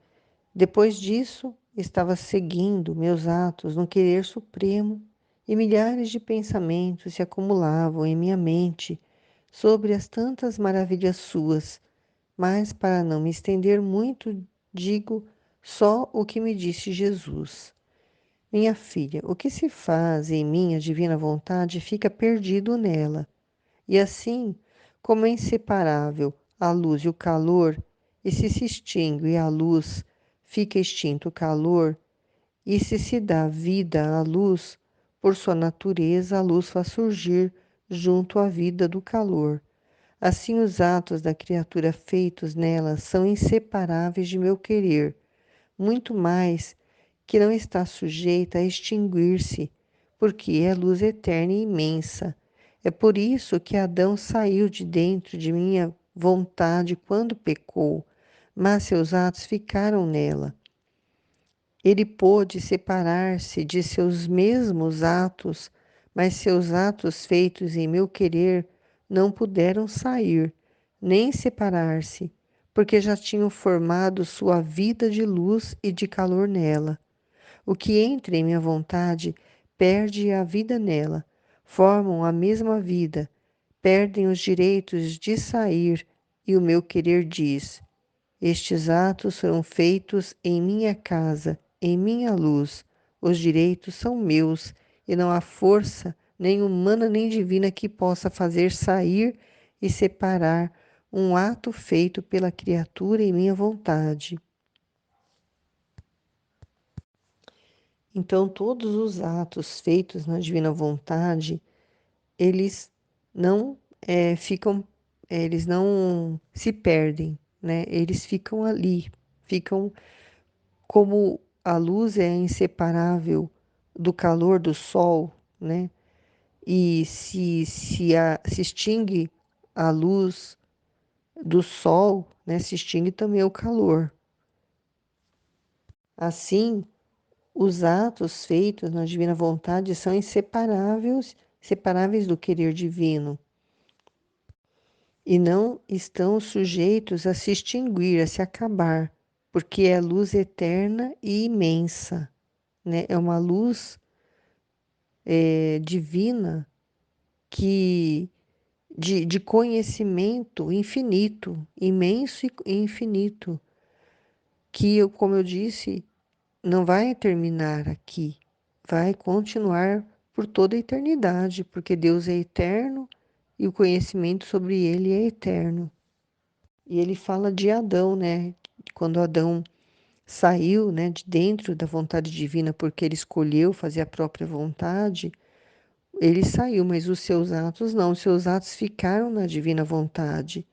Depois disso, estava seguindo meus atos no querer supremo e milhares de pensamentos se acumulavam em minha mente sobre as tantas maravilhas suas, mas para não me estender muito, digo só o que me disse Jesus. Minha filha, o que se faz em minha divina vontade fica perdido nela. E assim, como é inseparável a luz e o calor, e se extingue a luz, fica extinto o calor, e se dá vida à luz, por sua natureza, a luz faz surgir junto à vida do calor. Assim, os atos da criatura feitos nela são inseparáveis de meu querer, muito mais que não está sujeita a extinguir-se, porque é luz eterna e imensa. É por isso que Adão saiu de dentro de minha vontade quando pecou, mas seus atos ficaram nela. Ele pôde separar-se de seus mesmos atos, mas seus atos feitos em meu querer não puderam sair, nem separar-se, porque já tinham formado sua vida de luz e de calor nela. O que entra em minha vontade perde a vida nela, formam a mesma vida, perdem os direitos de sair, e o meu querer diz: estes atos foram feitos em minha casa, em minha luz. Os direitos são meus, e não há força, nem humana nem divina, que possa fazer sair e separar um ato feito pela criatura em minha vontade. Então, todos os atos feitos na divina vontade, eles não ficam, eles não se perdem, né? Eles ficam ali, ficam como a luz é inseparável do calor do sol, né? E se extingue a luz do sol, né? Se extingue também o calor. Assim, os atos feitos na divina vontade são separáveis do querer divino e não estão sujeitos a se extinguir, a se acabar, porque é luz eterna e imensa, né? É uma luz divina que de conhecimento infinito, imenso e infinito, que, como eu disse, não vai terminar aqui, vai continuar por toda a eternidade, porque Deus é eterno e o conhecimento sobre ele é eterno. E ele fala de Adão, né? Quando Adão saiu, né, de dentro da vontade divina, porque ele escolheu fazer a própria vontade, ele saiu, mas os seus atos não, os seus atos ficaram na divina vontade.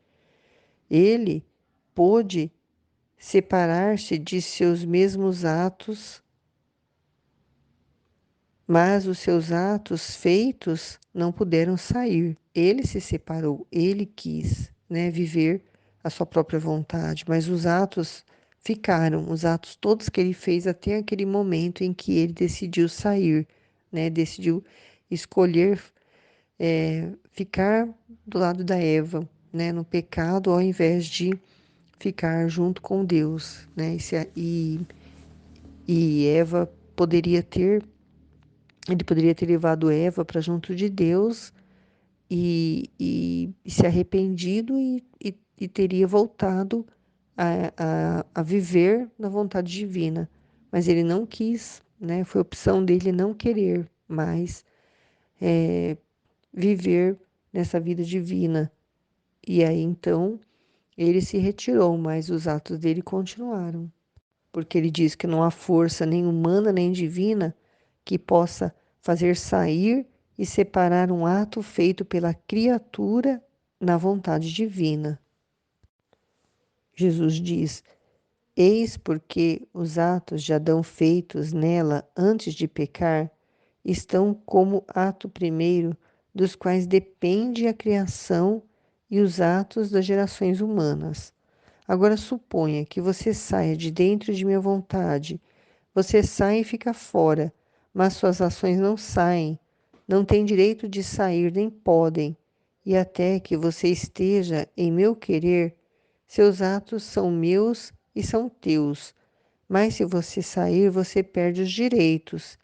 Ele pôde separar-se de seus mesmos atos, mas os seus atos feitos não puderam sair. Ele se separou, ele quis, né, viver a sua própria vontade, mas os atos ficaram, os atos todos que ele fez até aquele momento em que ele decidiu sair, né, decidiu escolher ficar do lado da Eva, né, no pecado, ao invés de ficar junto com Deus, né, e Eva poderia ter ele poderia ter levado Eva para junto de Deus e se arrependido e teria voltado a viver na vontade divina. Mas ele não quis, né? Foi opção dele não querer mais viver nessa vida divina. E aí então ele se retirou, mas os atos dele continuaram. Porque ele diz que não há força nem humana nem divina que possa fazer sair e separar um ato feito pela criatura na vontade divina. Jesus diz: eis porque os atos de Adão feitos nela antes de pecar estão como ato primeiro, dos quais depende a criação e os atos das gerações humanas. Agora suponha que você saia de dentro de minha vontade. Você sai e fica fora, mas suas ações não saem, não têm direito de sair nem podem. E até que você esteja em meu querer, seus atos são meus e são teus. Mas se você sair, você perde os direitos.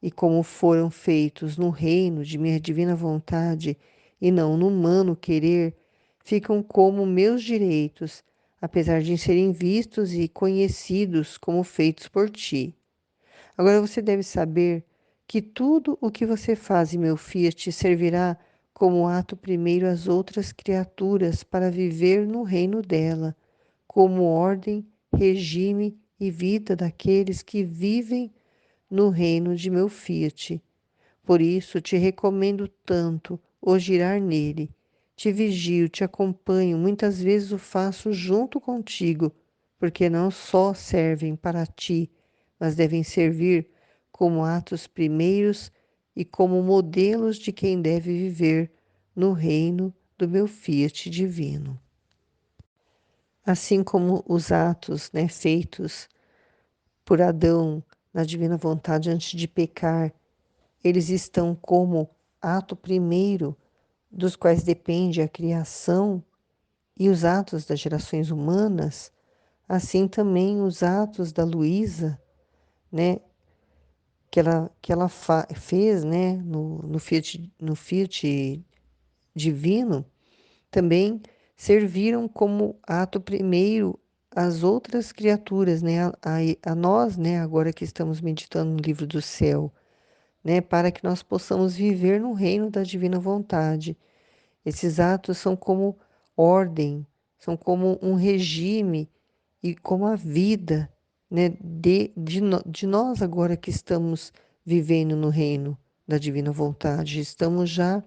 E como foram feitos no reino de minha divina vontade, e não no humano querer, ficam como meus direitos, apesar de serem vistos e conhecidos como feitos por ti. Agora você deve saber que tudo o que você faz em meu fiat servirá como ato primeiro às outras criaturas para viver no reino dela, como ordem, regime e vida daqueles que vivem no reino de meu fiat. Por isso te recomendo tanto o girar nele. Te vigio, te acompanho, muitas vezes o faço junto contigo, porque não só servem para ti, mas devem servir como atos primeiros e como modelos de quem deve viver no reino do meu fiat divino. Assim como os atos, né, feitos por Adão na divina vontade antes de pecar, eles estão como ato primeiro dos quais depende a criação e os atos das gerações humanas, assim também os atos da Luísa, né, que ela fez, né, no Fiat divino, também serviram como ato primeiro às outras criaturas, né, a nós, né, agora que estamos meditando no livro do céu, né, para que nós possamos viver no reino da divina vontade. Esses atos são como ordem, são como um regime e como a vida, né, de nós agora que estamos vivendo no reino da divina vontade. Estamos já,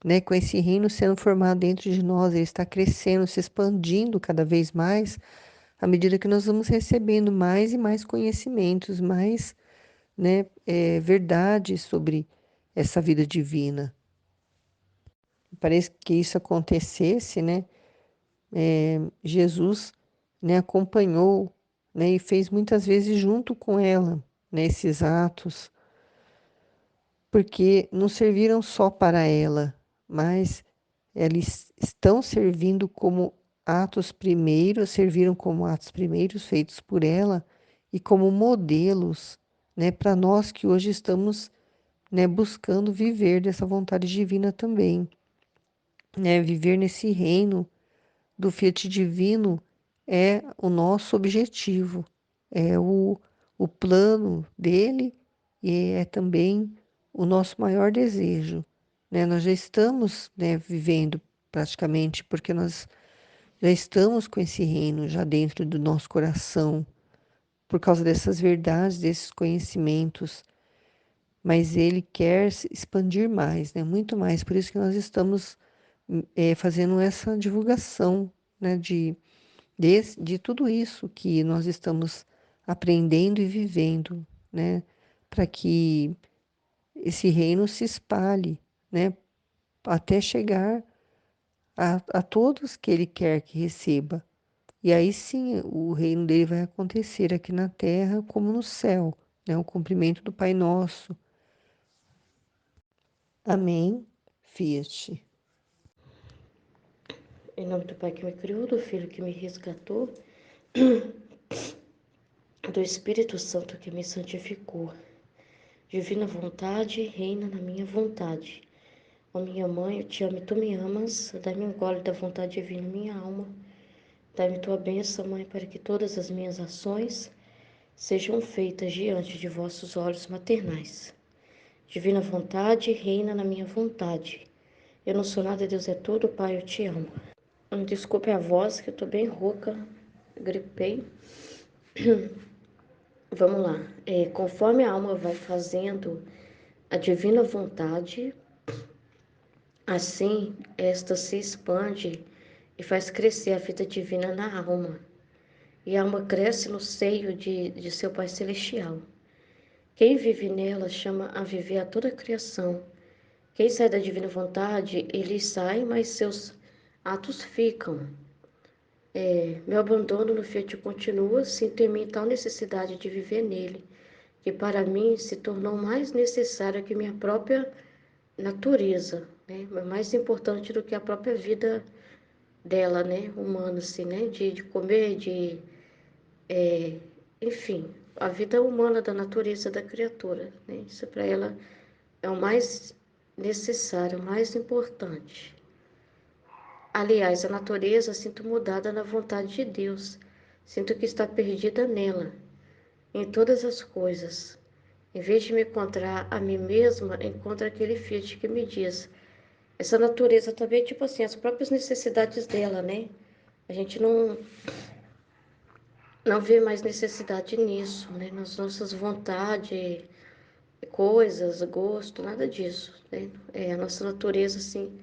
né, com esse reino sendo formado dentro de nós, ele está crescendo, se expandindo cada vez mais, à medida que nós vamos recebendo mais e mais conhecimentos, mais, né, verdades sobre essa vida divina. Parece que isso acontecesse, né? Jesus, né, acompanhou, né, e fez muitas vezes junto com ela, né, esses atos, porque não serviram só para ela, mas eles estão servindo como atos primeiros, serviram como atos primeiros feitos por ela e como modelos, né, para nós que hoje estamos, né, buscando viver dessa vontade divina também, né, viver nesse reino do Fiat Divino é o nosso objetivo, é o plano dele e é também o nosso maior desejo, né? Nós já estamos, né, vivendo praticamente, porque nós já estamos com esse reino já dentro do nosso coração, por causa dessas verdades, desses conhecimentos, mas ele quer se expandir mais, né? Muito mais, por isso que nós estamos fazendo essa divulgação, né, de tudo isso que nós estamos aprendendo e vivendo, né? Para que esse reino se espalhe, né? Até chegar a todos que ele quer que receba. E aí sim o reino dele vai acontecer aqui na terra como no céu, né? O cumprimento do Pai Nosso. Amém. Fiat. Em nome do Pai que me criou, do Filho que me resgatou, do Espírito Santo que me santificou. Divina vontade, reina na minha vontade. Ó minha mãe, eu te amo e tu me amas. Dai-me um gole da vontade divina em minha alma. Dai-me tua bênção, Mãe, para que todas as minhas ações sejam feitas diante de vossos olhos maternais. Divina vontade, reina na minha vontade. Eu não sou nada, Deus é tudo, Pai, eu te amo. Desculpe a voz, que eu tô bem rouca, gripei. Vamos lá. Conforme a alma vai fazendo a divina vontade, assim esta se expande e faz crescer a vida divina na alma. E a alma cresce no seio de seu Pai Celestial. Quem vive nela chama a viver a toda a criação. Quem sai da divina vontade, ele sai, mas seus atos ficam. Meu abandono no Fiat continua, sinto em mim tal necessidade de viver nele, que para mim se tornou mais necessária que minha própria natureza, né? É mais importante do que a própria vida dela, né? Humana, assim, né? De comer, é, enfim, a vida humana da natureza da criatura, né? Isso para ela é o mais necessário, mais importante. Aliás, a natureza sinto mudada na vontade de Deus. Sinto que está perdida nela, em todas as coisas. Em vez de me encontrar a mim mesma, encontro aquele Fiat que me diz. Essa natureza também, tipo assim, as próprias necessidades dela, né? A gente não vê mais necessidade nisso, né? Nas nossas vontades, coisas, gosto, nada disso, né? A nossa natureza, assim,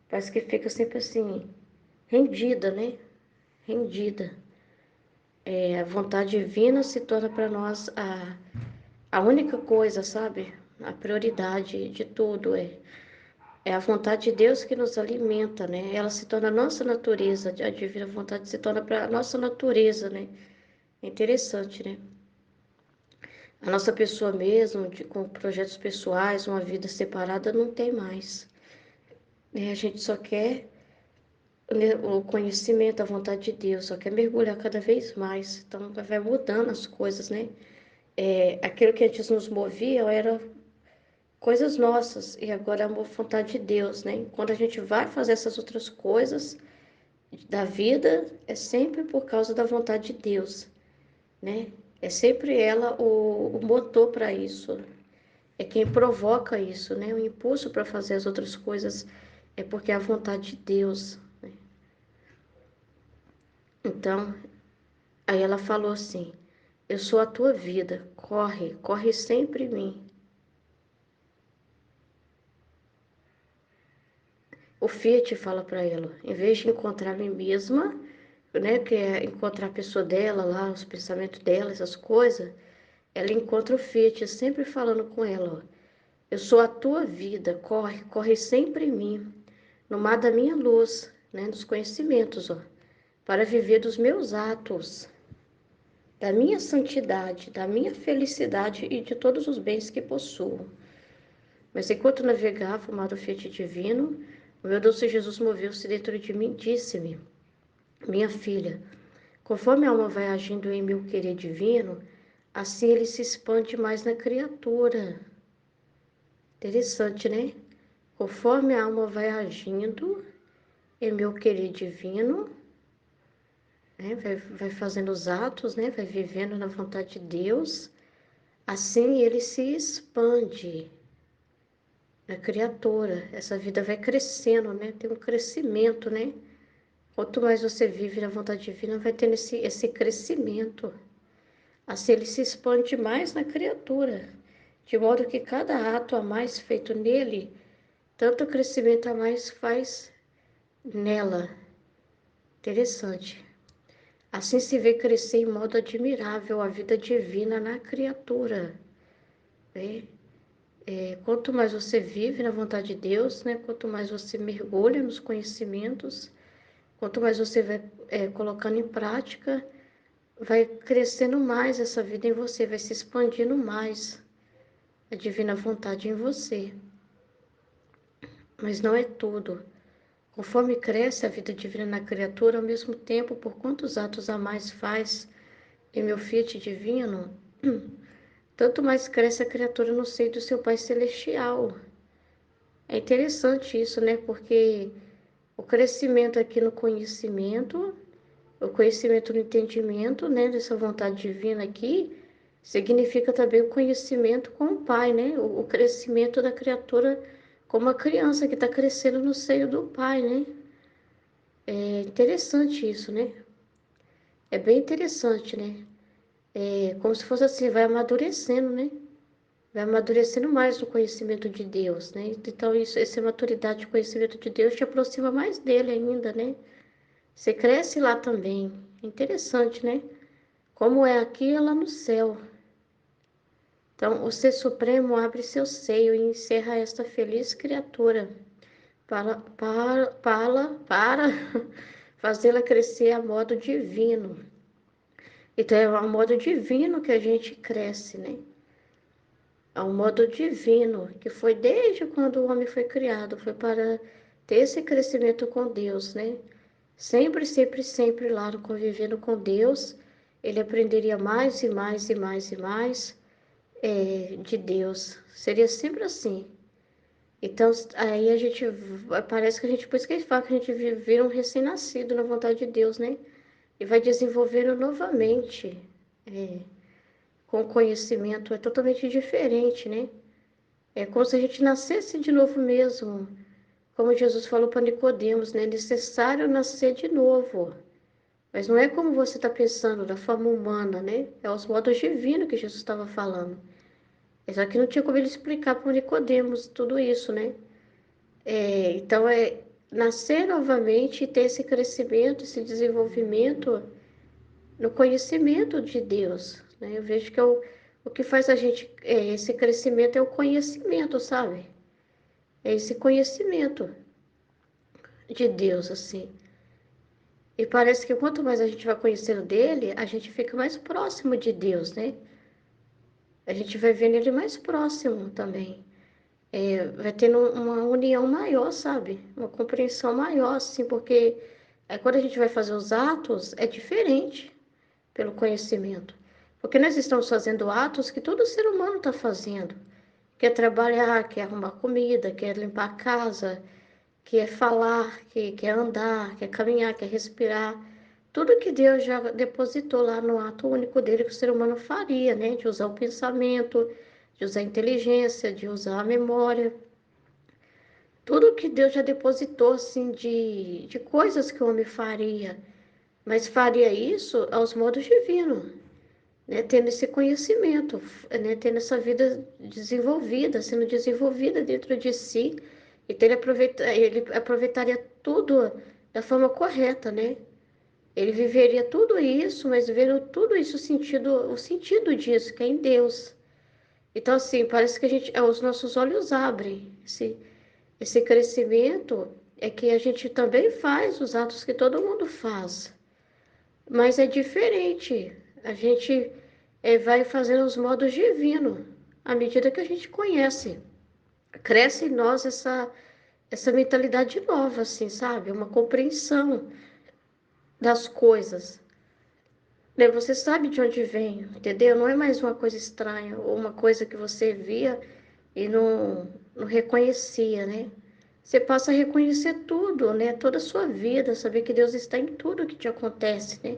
parece que fica sempre assim, rendida, né? Rendida. A vontade divina se torna para nós a única coisa, sabe? A prioridade de tudo é a vontade de Deus que nos alimenta, né? Ela se torna a nossa natureza, a divina vontade se torna para a nossa natureza, né? É interessante, né? A nossa pessoa mesmo, com projetos pessoais, uma vida separada, não tem mais. Né? A gente só quer, né, o conhecimento, a vontade de Deus, só quer mergulhar cada vez mais. Então, vai mudando as coisas, né? Aquilo que antes nos movia era coisas nossas, e agora é a vontade de Deus, né? Quando a gente vai fazer essas outras coisas da vida, é sempre por causa da vontade de Deus, né? É sempre ela o motor para isso. É quem provoca isso, né? O impulso para fazer as outras coisas é porque é a vontade de Deus, né? Então, aí ela falou assim: eu sou a tua vida, corre, corre sempre em mim. O Fiat fala para ela, em vez de encontrar a mim mesma, né, que é encontrar a pessoa dela lá, os pensamentos dela, essas coisas, ela encontra o Fiat sempre falando com ela, ó, eu sou a tua vida, corre, corre sempre em mim, no mar da minha luz, né, dos conhecimentos, ó, para viver dos meus atos, da minha santidade, da minha felicidade e de todos os bens que possuo. Mas enquanto navegava o mar do Fiat divino, o meu doce Jesus moveu-se dentro de mim e disse-me, minha filha, conforme a alma vai agindo em meu querer divino, assim ele se expande mais na criatura. Interessante, né? Conforme a alma vai agindo em meu querer divino, né? Vai fazendo os atos, né? Vai vivendo na vontade de Deus, assim ele se expande na criatura. Essa vida vai crescendo, né? Tem um crescimento, né? Quanto mais você vive na vontade divina, vai tendo esse crescimento. Assim, ele se expande mais na criatura, de modo que cada ato a mais feito nele, tanto crescimento a mais faz nela. Interessante. Assim se vê crescer em modo admirável a vida divina na criatura, né? Quanto mais você vive na vontade de Deus, né? Quanto mais você mergulha nos conhecimentos, quanto mais você vai colocando em prática, vai crescendo mais essa vida em você, vai se expandindo mais a divina vontade em você. Mas não é tudo. Conforme cresce a vida divina na criatura, ao mesmo tempo, por quantos atos a mais faz em meu Fiat divino, tanto mais cresce a criatura no seio do seu Pai Celestial. É interessante isso, né? Porque o crescimento aqui no conhecimento, o conhecimento no entendimento, né? Dessa vontade divina aqui, significa também o conhecimento com o Pai, né? O crescimento da criatura como a criança que está crescendo no seio do Pai, né? É interessante isso, né? É bem interessante, né? É como se fosse assim, vai amadurecendo, né? Vai amadurecendo mais no conhecimento de Deus, né? Então, essa maturidade de conhecimento de Deus te aproxima mais dele ainda, né? Você cresce lá também. É interessante, né? Como é aqui, é lá no céu. Então, o Ser Supremo abre seu seio e encerra esta feliz criatura para fazê-la crescer a modo divino. Então, é ao modo divino que a gente cresce, né? Ao modo divino, que foi desde quando o homem foi criado, foi para ter esse crescimento com Deus, né? Sempre, sempre, sempre lá no convivendo com Deus, ele aprenderia mais e mais e mais e mais de Deus. Seria sempre assim. Então, aí a gente, parece que a gente, por isso que eles falam que a gente vira um recém-nascido na vontade de Deus, né? E vai desenvolvendo novamente, é, com conhecimento, é totalmente diferente, né? É como se a gente nascesse de novo mesmo, como Jesus falou para Nicodemos, né? É necessário nascer de novo. Mas não é como você está pensando, da forma humana, né? É os modos divinos que Jesus estava falando. Só que não tinha como ele explicar para Nicodemos tudo isso, né? Então é nascer novamente e ter esse crescimento, esse desenvolvimento no conhecimento de Deus, né? Eu vejo que o que faz a gente, esse crescimento é o conhecimento, sabe? É esse conhecimento de Deus, assim. E parece que quanto mais a gente vai conhecendo dele, a gente fica mais próximo de Deus, né? A gente vai vendo ele mais próximo também. Vai tendo uma união maior, sabe? Uma compreensão maior, assim, porque quando a gente vai fazer os atos, é diferente pelo conhecimento. Porque nós estamos fazendo atos que todo ser humano está fazendo. Quer trabalhar, quer arrumar comida, quer limpar a casa, quer falar, quer andar, quer caminhar, quer respirar. Tudo que Deus já depositou lá no ato único dele que o ser humano faria, né? De usar o pensamento, de usar a inteligência, de usar a memória. Tudo que Deus já depositou, assim, de coisas que o homem faria. Mas faria isso aos modos divinos, né? Tendo esse conhecimento, né? Tendo essa vida desenvolvida, sendo desenvolvida dentro de si. Então ele aproveitaria tudo da forma correta, né? Ele viveria tudo isso, mas vendo tudo isso, o sentido disso, que é em Deus. Então, assim, parece que os nossos olhos abrem. Esse crescimento é que a gente também faz os atos que todo mundo faz, mas é diferente. A gente vai fazendo os modos divinos à medida que a gente conhece. Cresce em nós essa mentalidade nova, assim, sabe? Uma compreensão das coisas. Né? Você sabe de onde vem, entendeu? Não é mais uma coisa estranha ou uma coisa que você via e não reconhecia, né? Você passa a reconhecer tudo, né? Toda a sua vida, saber que Deus está em tudo que te acontece, né?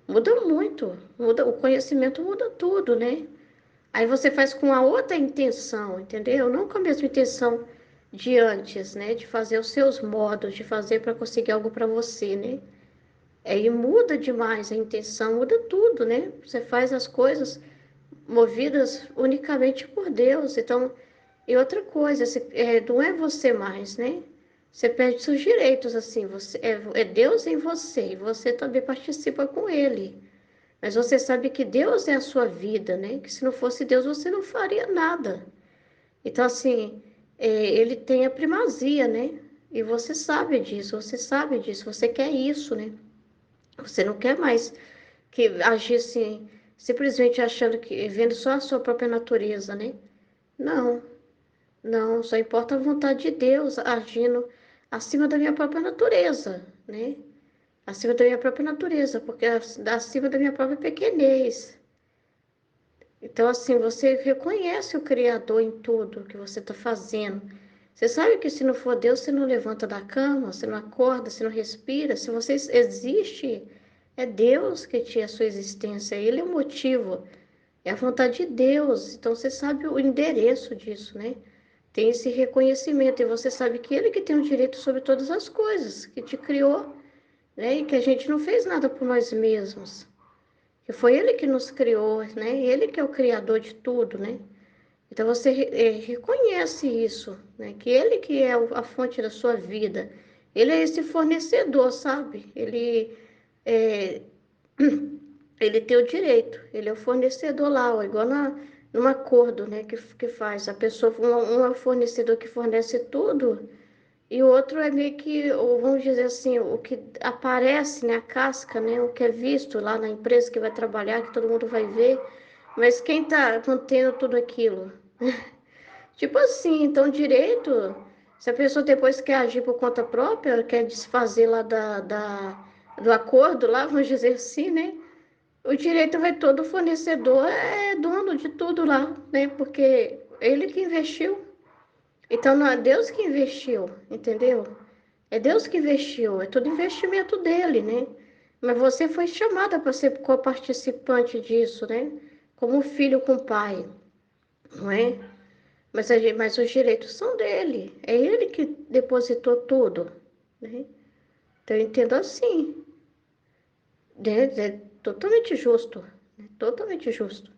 Muda muito, muda, o conhecimento muda tudo, né? Aí você faz com a outra intenção, entendeu? Não com a mesma intenção de antes, né? De fazer os seus modos, de fazer para conseguir algo para você, né? E muda demais a intenção, muda tudo, né? Você faz as coisas movidas unicamente por Deus. Então, e outra coisa, não é você mais, né? Você perde seus direitos, assim, é Deus em você, e você também participa com Ele. Mas você sabe que Deus é a sua vida, né? Que se não fosse Deus, você não faria nada. Então, assim, Ele tem a primazia, né? E você sabe disso, você quer isso, né? Você não quer mais que agir assim, simplesmente achando que, vendo só a sua própria natureza, né? Não, não, só importa a vontade de Deus agindo acima da minha própria natureza, né? Acima da minha própria natureza, porque acima da minha própria pequenez. Então, assim, você reconhece o Criador em tudo que você está fazendo. Você sabe que se não for Deus, você não levanta da cama, você não acorda, você não respira. Se você existe, é Deus que tinha a sua existência. Ele é o motivo, é a vontade de Deus. Então, você sabe o endereço disso, né? Tem esse reconhecimento. E você sabe que Ele que tem o direito sobre todas as coisas, que te criou, né? E que a gente não fez nada por nós mesmos. Que foi Ele que nos criou, né? Ele que é o criador de tudo, né? Então você reconhece isso, né? Que Ele que é a fonte da sua vida. Ele é esse fornecedor, sabe? É, ele tem o direito. Ele é o fornecedor lá, ó, igual num acordo, né? Que faz a pessoa, um é o fornecedor que fornece tudo. E o outro é meio que, ou vamos dizer assim, o que aparece na casca, né? O que é visto lá na empresa que vai trabalhar, que todo mundo vai ver. Mas quem está mantendo tudo aquilo? Tipo assim, então direito, se a pessoa depois quer agir por conta própria, quer desfazer lá do acordo lá, vamos dizer assim, né? O direito vai todo, o fornecedor é dono de tudo lá, né? Porque ele que investiu. Então não é Deus que investiu, entendeu? É Deus que investiu, é tudo investimento dele, né? Mas você foi chamada para ser co-participante disso, né? Como filho com o pai, não é? Mas os direitos são dele, é ele que depositou tudo, né? Então eu entendo assim, né? É totalmente justo, né? Totalmente justo.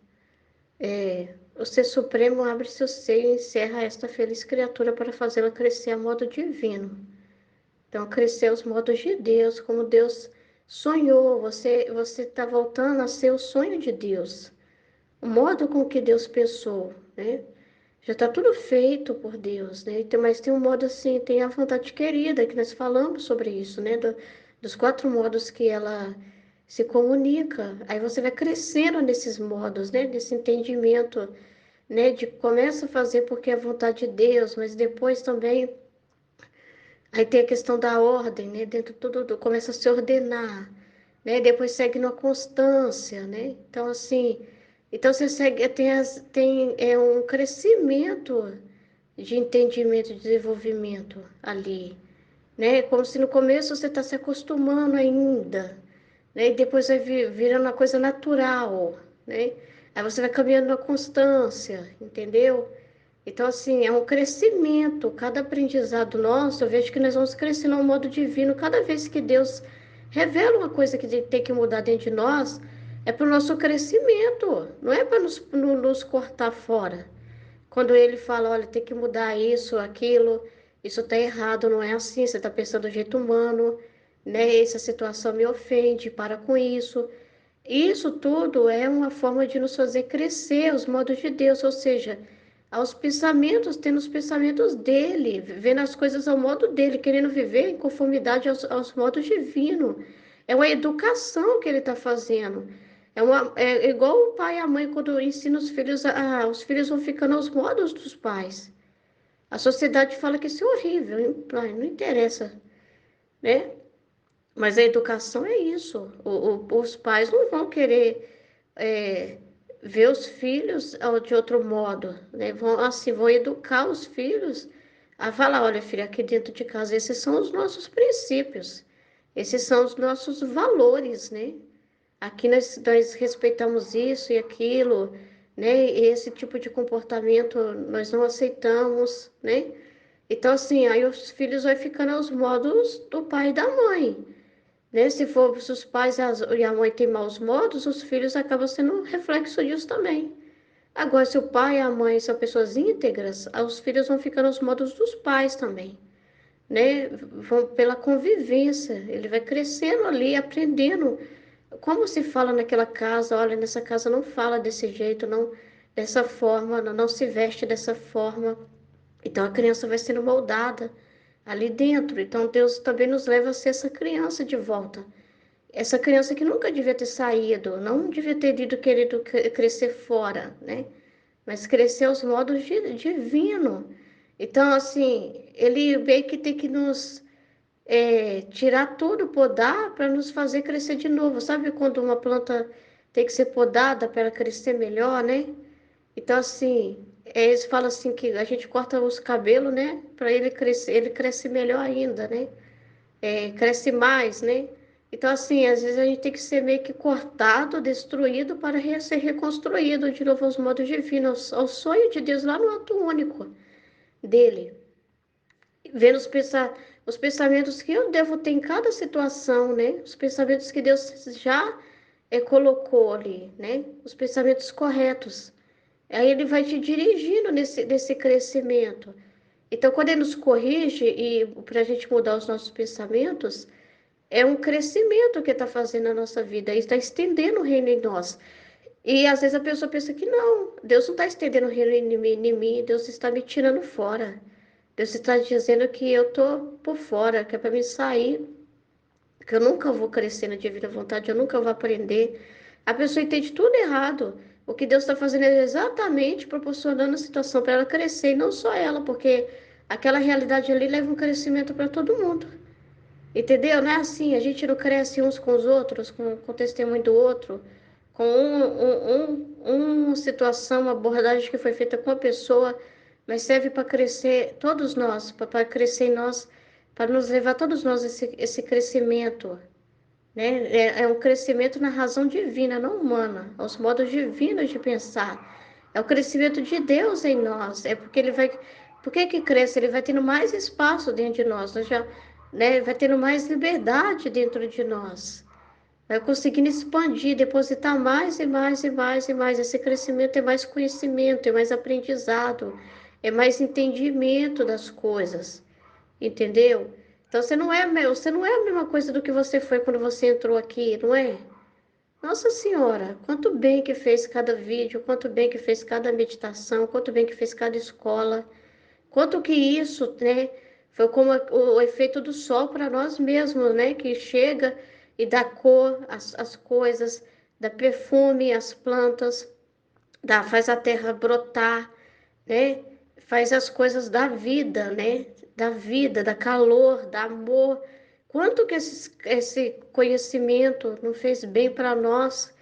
O Ser Supremo abre seu seio e encerra esta feliz criatura para fazê-la crescer a modo divino. Então, crescer aos modos de Deus, como Deus sonhou. Você está voltando a ser o sonho de Deus, o modo com que Deus pensou, né? Já está tudo feito por Deus, né? Então, mas tem um modo assim, tem a vontade querida, que nós falamos sobre isso, né? Dos 4 modos que ela se comunica. Aí você vai crescendo nesses modos, né? Nesse entendimento, né? De começa a fazer porque é a vontade de Deus, mas depois também aí tem a questão da ordem, né? Dentro de tudo, começa a se ordenar, né? Depois segue na constância, né? Então, assim, então você segue, tem um crescimento de entendimento, de desenvolvimento ali, né? Como se no começo você está se acostumando ainda, né? E depois vai virando uma coisa natural, né? Aí você vai caminhando na constância, entendeu? Então, assim, é um crescimento. Cada aprendizado nosso, eu vejo que nós vamos crescendo ao modo divino. Cada vez que Deus revela uma coisa que tem que mudar dentro de nós, é para o nosso crescimento, não é para nos cortar fora. Quando Ele fala, olha, tem que mudar isso, aquilo, isso está errado, não é assim, você está pensando do jeito humano, né? Essa situação me ofende, para com isso. Isso tudo é uma forma de nos fazer crescer os modos de Deus, ou seja, aos pensamentos, tendo os pensamentos dele, vendo as coisas ao modo dele, querendo viver em conformidade aos modos divinos. É uma educação que ele está fazendo. É igual o pai e a mãe quando ensinam os filhos, os filhos vão ficando aos modos dos pais. A sociedade fala que isso é horrível, não interessa, né? Mas a educação é isso. Os pais não vão querer é, ver os filhos de outro modo, né? Vão, assim, vão educar os filhos a falar, olha, filho, aqui dentro de casa, esses são os nossos princípios, esses são os nossos valores, né? Aqui nós respeitamos isso e aquilo, né? E esse tipo de comportamento nós não aceitamos, né? Então, assim, aí os filhos vão ficando aos modos do pai e da mãe, né? Se os pais e a mãe têm maus modos, os filhos acabam sendo um reflexo disso também. Agora, se o pai e a mãe são pessoas íntegras, os filhos vão ficando aos modos dos pais também, né? Vão pela convivência, ele vai crescendo ali, aprendendo como se fala naquela casa, olha, nessa casa não fala desse jeito, não dessa forma, não se veste dessa forma. Então a criança vai sendo moldada ali dentro. Então Deus também nos leva a ser essa criança de volta. Essa criança que nunca devia ter saído, não devia ter ido querido crescer fora, né? Mas crescer aos modos divino. Então, assim, ele meio que tem que nos tirar tudo, podar, para nos fazer crescer de novo. Sabe quando uma planta tem que ser podada para ela crescer melhor, né? Então, assim, eles falam assim que a gente corta os cabelos, né? Para ele cresce melhor ainda, né? Cresce mais, né? Então, assim, às vezes a gente tem que ser meio que cortado, destruído para ser reconstruído de novo aos modos divinos, ao sonho de Deus lá no ato único dele. Vendo os pensamentos que eu devo ter em cada situação, né? Os pensamentos que Deus já colocou ali, né? Os pensamentos corretos. Aí ele vai te dirigindo nesse crescimento. Então, quando ele nos corrige e para a gente mudar os nossos pensamentos, é um crescimento que está fazendo na nossa vida, e está estendendo o reino em nós. E às vezes a pessoa pensa que não, Deus não está estendendo o reino em mim, Deus está me tirando fora. Deus está dizendo que eu estou por fora, que é para mim sair, que eu nunca vou crescer na divina vontade, eu nunca vou aprender. A pessoa entende tudo errado. O que Deus está fazendo é exatamente proporcionando a situação para ela crescer, e não só ela, porque aquela realidade ali leva um crescimento para todo mundo. Entendeu? Não é assim, a gente não cresce uns com os outros, com o testemunho do outro, com uma situação, uma abordagem que foi feita com a pessoa. mas serve para crescer todos nós, para crescer em nós, para nos levar todos nós esse crescimento, né? É um crescimento na razão divina, não humana, aos modos divinos de pensar. É o crescimento de Deus em nós. É porque ele vai, por que que cresce? Ele vai tendo mais espaço dentro de nós já, né? Vai tendo mais liberdade dentro de nós. Vai conseguindo expandir, depositar mais e mais e mais e mais. Esse crescimento é mais conhecimento, é mais aprendizado, é mais entendimento das coisas, entendeu? Então você não é a mesma coisa do que você foi quando você entrou aqui, não é? Nossa Senhora, quanto bem que fez cada vídeo, quanto bem que fez cada meditação, quanto bem que fez cada escola, quanto que isso, né, foi como o efeito do sol para nós mesmos, né, que chega e dá cor às coisas, dá perfume às plantas, faz a terra brotar, né, faz as coisas da vida, né, da vida, da calor, da amor. Quanto que esse conhecimento não fez bem para nós?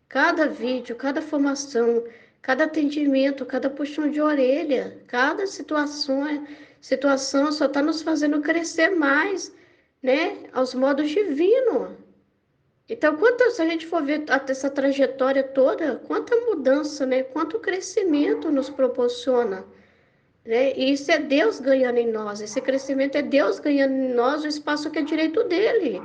Cada vídeo, cada formação, cada atendimento, cada puxão de orelha, cada situação só está nos fazendo crescer mais, né? Aos modos divinos. Então, se a gente for ver essa trajetória toda, quanta mudança, né? Quanto crescimento nos proporciona, né? E isso é Deus ganhando em nós. Esse crescimento é Deus ganhando em nós o espaço que é direito dele.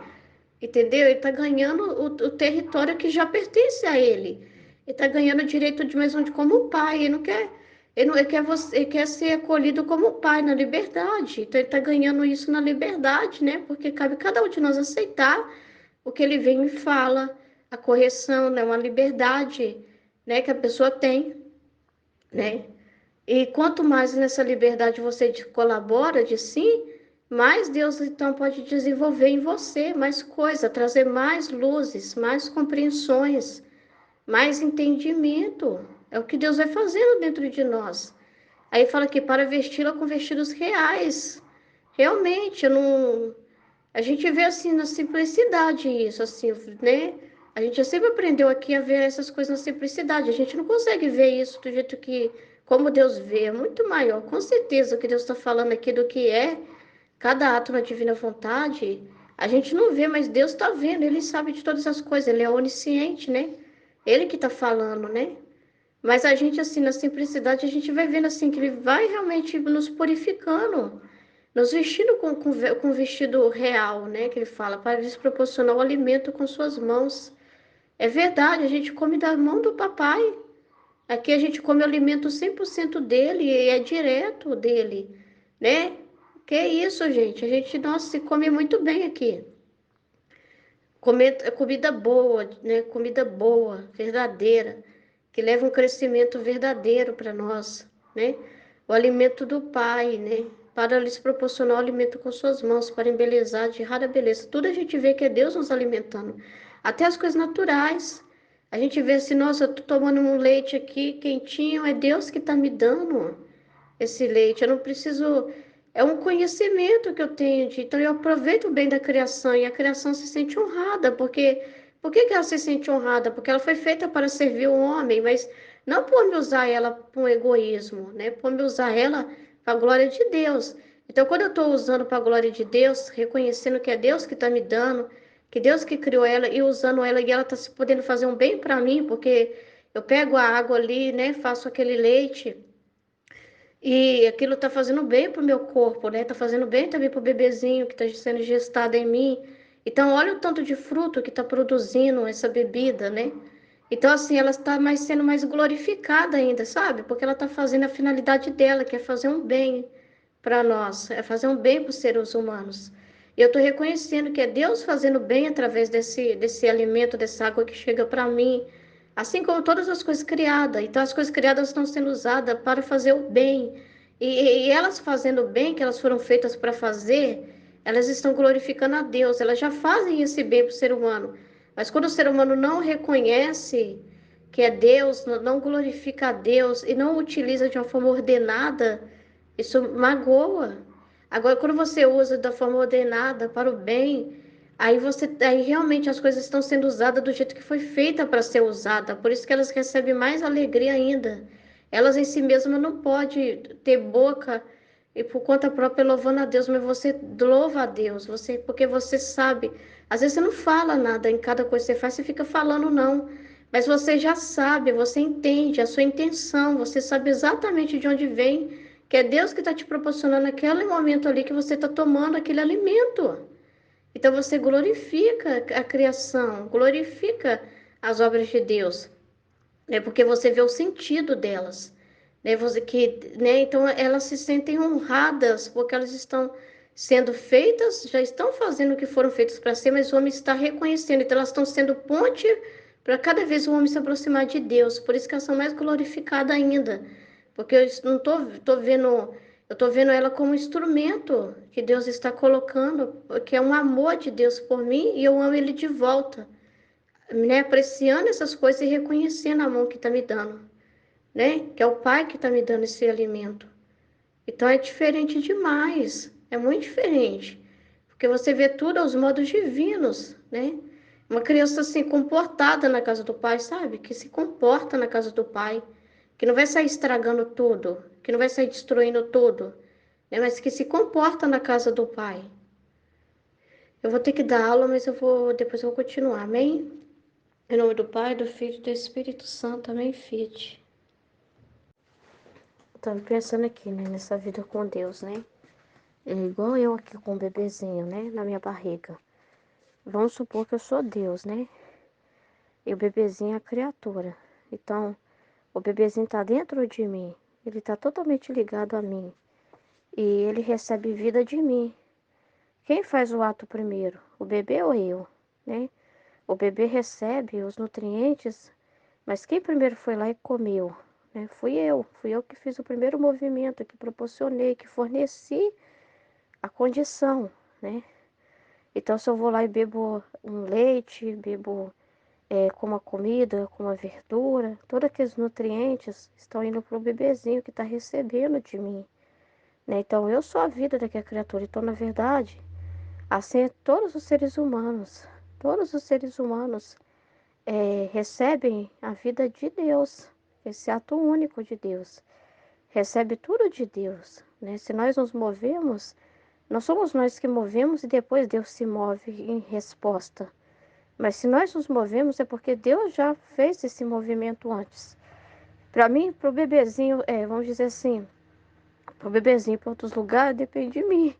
Entendeu? Ele está ganhando o território que já pertence a ele. Ele está ganhando o direito de mais onde como pai. Ele não quer, ele quer ser acolhido como pai na liberdade. Então ele está ganhando isso na liberdade, né? Porque cabe cada um de nós aceitar o que ele vem e fala. A correção, né? Uma liberdade, né? Que a pessoa tem, né? E quanto mais nessa liberdade você colabora de si, mais Deus então pode desenvolver em você mais coisa, trazer mais luzes, mais compreensões, mais entendimento. É o que Deus vai fazendo dentro de nós. Aí fala que para vesti-la com vestidos reais. Realmente, eu não. A gente vê assim na simplicidade isso, assim, né? A gente sempre aprendeu aqui a ver essas coisas na simplicidade. A gente não consegue ver isso do jeito que, como Deus vê, é muito maior. Com certeza o que Deus está falando aqui do que é cada ato na divina vontade, a gente não vê, mas Deus está vendo, Ele sabe de todas as coisas, Ele é onisciente, né? Ele que está falando, né? Mas a gente, assim, na simplicidade, a gente vai vendo, assim, que Ele vai realmente nos purificando, nos vestindo com vestido real, né? Que Ele fala, para lhes proporcionar o alimento com suas mãos. É verdade, a gente come da mão do papai. Aqui a gente come o alimento 100% dele e é direto dele, né? Que isso, gente? A gente, nossa, se come muito bem aqui. Comer, comida boa, né? Comida boa, verdadeira, que leva um crescimento verdadeiro para nós, né? O alimento do Pai, né? Para lhes proporcionar o alimento com suas mãos, para embelezar de rara beleza. Tudo a gente vê que é Deus nos alimentando. Até as coisas naturais. A gente vê assim, nossa, eu tô tomando um leite aqui quentinho, é Deus que está me dando esse leite. Eu não preciso. É um conhecimento que eu tenho, então eu aproveito bem da criação e a criação se sente honrada, porque por que que ela se sente honrada? Porque ela foi feita para servir o homem, mas não por me usar ela para um egoísmo, né? Por me usar ela para a glória de Deus. Então, quando eu estou usando para a glória de Deus, reconhecendo que é Deus que está me dando, que Deus que criou ela e usando ela e ela está se podendo fazer um bem para mim, porque eu pego a água ali, né? Faço aquele leite. E aquilo está fazendo bem para o meu corpo, né? Está fazendo bem também para o bebezinho que está sendo gestado em mim. Então, olha o tanto de fruto que está produzindo essa bebida, né? Então, assim, ela está sendo mais glorificada ainda, sabe? Porque ela está fazendo a finalidade dela, que é fazer um bem para nós, é fazer um bem para os seres humanos. E eu estou reconhecendo que é Deus fazendo bem através desse alimento, dessa água que chega para mim, assim como todas as coisas criadas. Então, as coisas criadas estão sendo usadas para fazer o bem. E elas fazendo o bem que elas foram feitas para fazer, elas estão glorificando a Deus. Elas já fazem esse bem para o ser humano. Mas quando o ser humano não reconhece que é Deus, não glorifica a Deus e não utiliza de uma forma ordenada, isso magoa. Agora, quando você usa da forma ordenada para o bem, aí realmente as coisas estão sendo usadas do jeito que foi feita para ser usada. Por isso que elas recebem mais alegria ainda. Elas em si mesmas não podem ter boca e por conta própria louvando a Deus, mas você louva a Deus, você, porque você sabe. Às vezes você não fala nada em cada coisa que você faz, você fica falando não. Mas você já sabe, você entende a sua intenção, você sabe exatamente de onde vem, que é Deus que está te proporcionando aquele momento ali que você está tomando aquele alimento. Então você glorifica a criação, glorifica as obras de Deus, né? Porque você vê o sentido delas, né? Então elas se sentem honradas porque elas estão sendo feitas, já estão fazendo o que foram feitas para ser, mas o homem está reconhecendo, então elas estão sendo ponte para cada vez o homem se aproximar de Deus. Por isso que elas são mais glorificadas ainda, porque eu não tô vendo, eu tô vendo ela como um instrumento que Deus está colocando, que é um amor de Deus por mim e eu amo ele de volta, né? Apreciando essas coisas e reconhecendo a mão que está me dando, né? Que é o Pai que está me dando esse alimento. Então é diferente demais, é muito diferente, porque você vê tudo aos modos divinos, né? Uma criança assim comportada na casa do pai, sabe? Que se comporta na casa do pai, que não vai sair estragando tudo, que não vai sair destruindo tudo, né? Mas que se comporta na casa do pai. Eu vou ter que dar aula, mas depois eu vou continuar, amém? Em nome do Pai, do Filho e do Espírito Santo, amém, filho. Tava pensando aqui, né, nessa vida com Deus, né? É igual eu aqui com o bebezinho, né, na minha barriga. Vamos supor que eu sou Deus, né? E o bebezinho é a criatura. Então, o bebezinho tá dentro de mim. Ele tá totalmente ligado a mim. E ele recebe vida de mim. Quem faz o ato primeiro? O bebê ou eu, né? O bebê recebe os nutrientes, mas quem primeiro foi lá e comeu, né? Fui eu que fiz o primeiro movimento, que proporcionei, que forneci a condição, né? Então, se eu vou lá e bebo um leite, bebo como a comida, como a verdura, todos aqueles nutrientes estão indo para o bebezinho que está recebendo de mim, né? Então, eu sou a vida daquela criatura. Então, na verdade, assim é todos os seres humanos. Todos os seres humanos recebem a vida de Deus, esse ato único de Deus. Recebe tudo de Deus, né? Se nós nos movemos, não somos nós que movemos e depois Deus se move em resposta. Mas se nós nos movemos é porque Deus já fez esse movimento antes. Para mim, para o bebezinho, vamos dizer assim, para o bebezinho para outros lugares, depende de mim.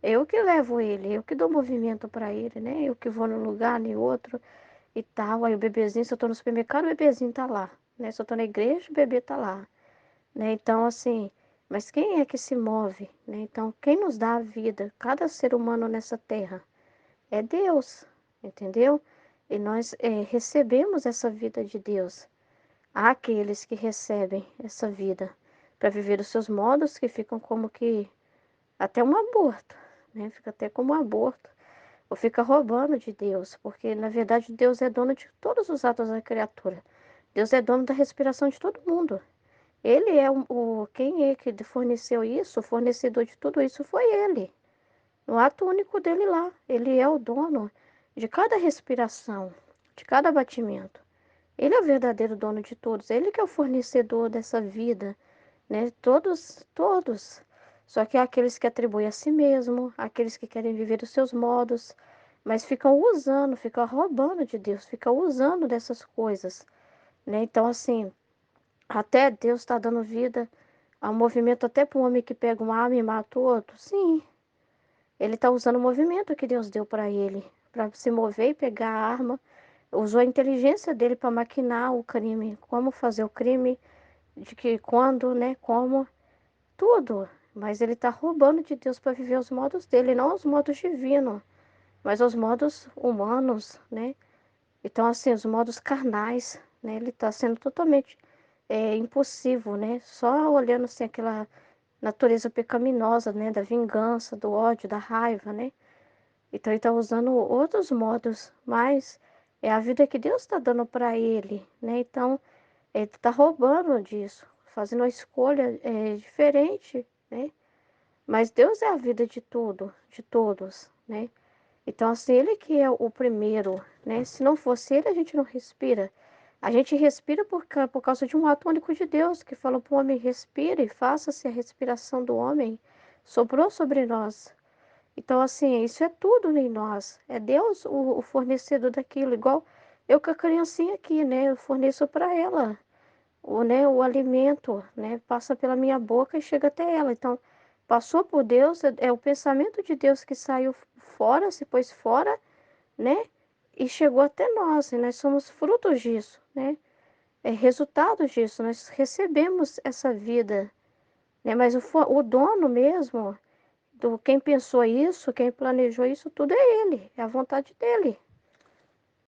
Eu que levo ele, eu que dou movimento para ele, né? Eu que vou num lugar, nem outro e tal. Aí o bebezinho, se eu tô no supermercado, o bebezinho tá lá, né? Se eu tô na igreja, o bebê tá lá, né? Então, assim, mas quem é que se move, né? Então, quem nos dá a vida, cada ser humano nessa terra, é Deus, entendeu? E nós recebemos essa vida de Deus. Há aqueles que recebem essa vida para viver os seus modos que ficam como que até um aborto, né? Fica até como um aborto. Ou fica roubando de Deus, porque na verdade Deus é dono de todos os atos da criatura. Deus é dono da respiração de todo mundo. Ele é quem é que forneceu isso, o fornecedor de tudo isso foi ele. No ato único dele lá, ele é o dono de cada respiração, de cada batimento. Ele é o verdadeiro dono de todos, ele que é o fornecedor dessa vida, né? Todos, todos. Só que há aqueles que atribuem a si mesmo, aqueles que querem viver os seus modos, mas ficam usando, ficam roubando de Deus, ficam usando dessas coisas, né? Então, assim, até Deus está dando vida ao movimento até para um homem que pega uma arma e mata o outro. Sim, ele está usando o movimento que Deus deu para ele, para se mover e pegar a arma. Usou a inteligência dele para maquinar o crime, como fazer o crime, de que quando, né, como, tudo. Mas ele está roubando de Deus para viver os modos dele, não os modos divinos, mas os modos humanos, né? Então, assim, os modos carnais, né? Ele está sendo totalmente impossível, né? Só olhando assim aquela natureza pecaminosa, né? Da vingança, do ódio, da raiva, né? Então, ele está usando outros modos, mas é a vida que Deus está dando para ele, né? Então, ele está roubando disso, fazendo uma escolha diferente, né? Mas Deus é a vida de tudo, de todos, né? Então, assim, ele que é o primeiro, né? Se não fosse ele, a gente não respira. A gente respira por causa de um ato único de Deus, que falou para o homem: respire, faça-se a respiração do homem, soprou sobre nós. Então, assim, isso é tudo em nós. É Deus o fornecedor daquilo, igual eu com a criancinha aqui, né? Eu forneço para ela o alimento, né? Passa pela minha boca e chega até ela. Então, passou por Deus, é o pensamento de Deus que saiu fora, se pôs fora, né? E chegou até nós, e nós somos frutos disso, né? É resultado disso, nós recebemos essa vida, né? Mas o dono mesmo, quem pensou isso, quem planejou isso tudo é ele, é a vontade dele.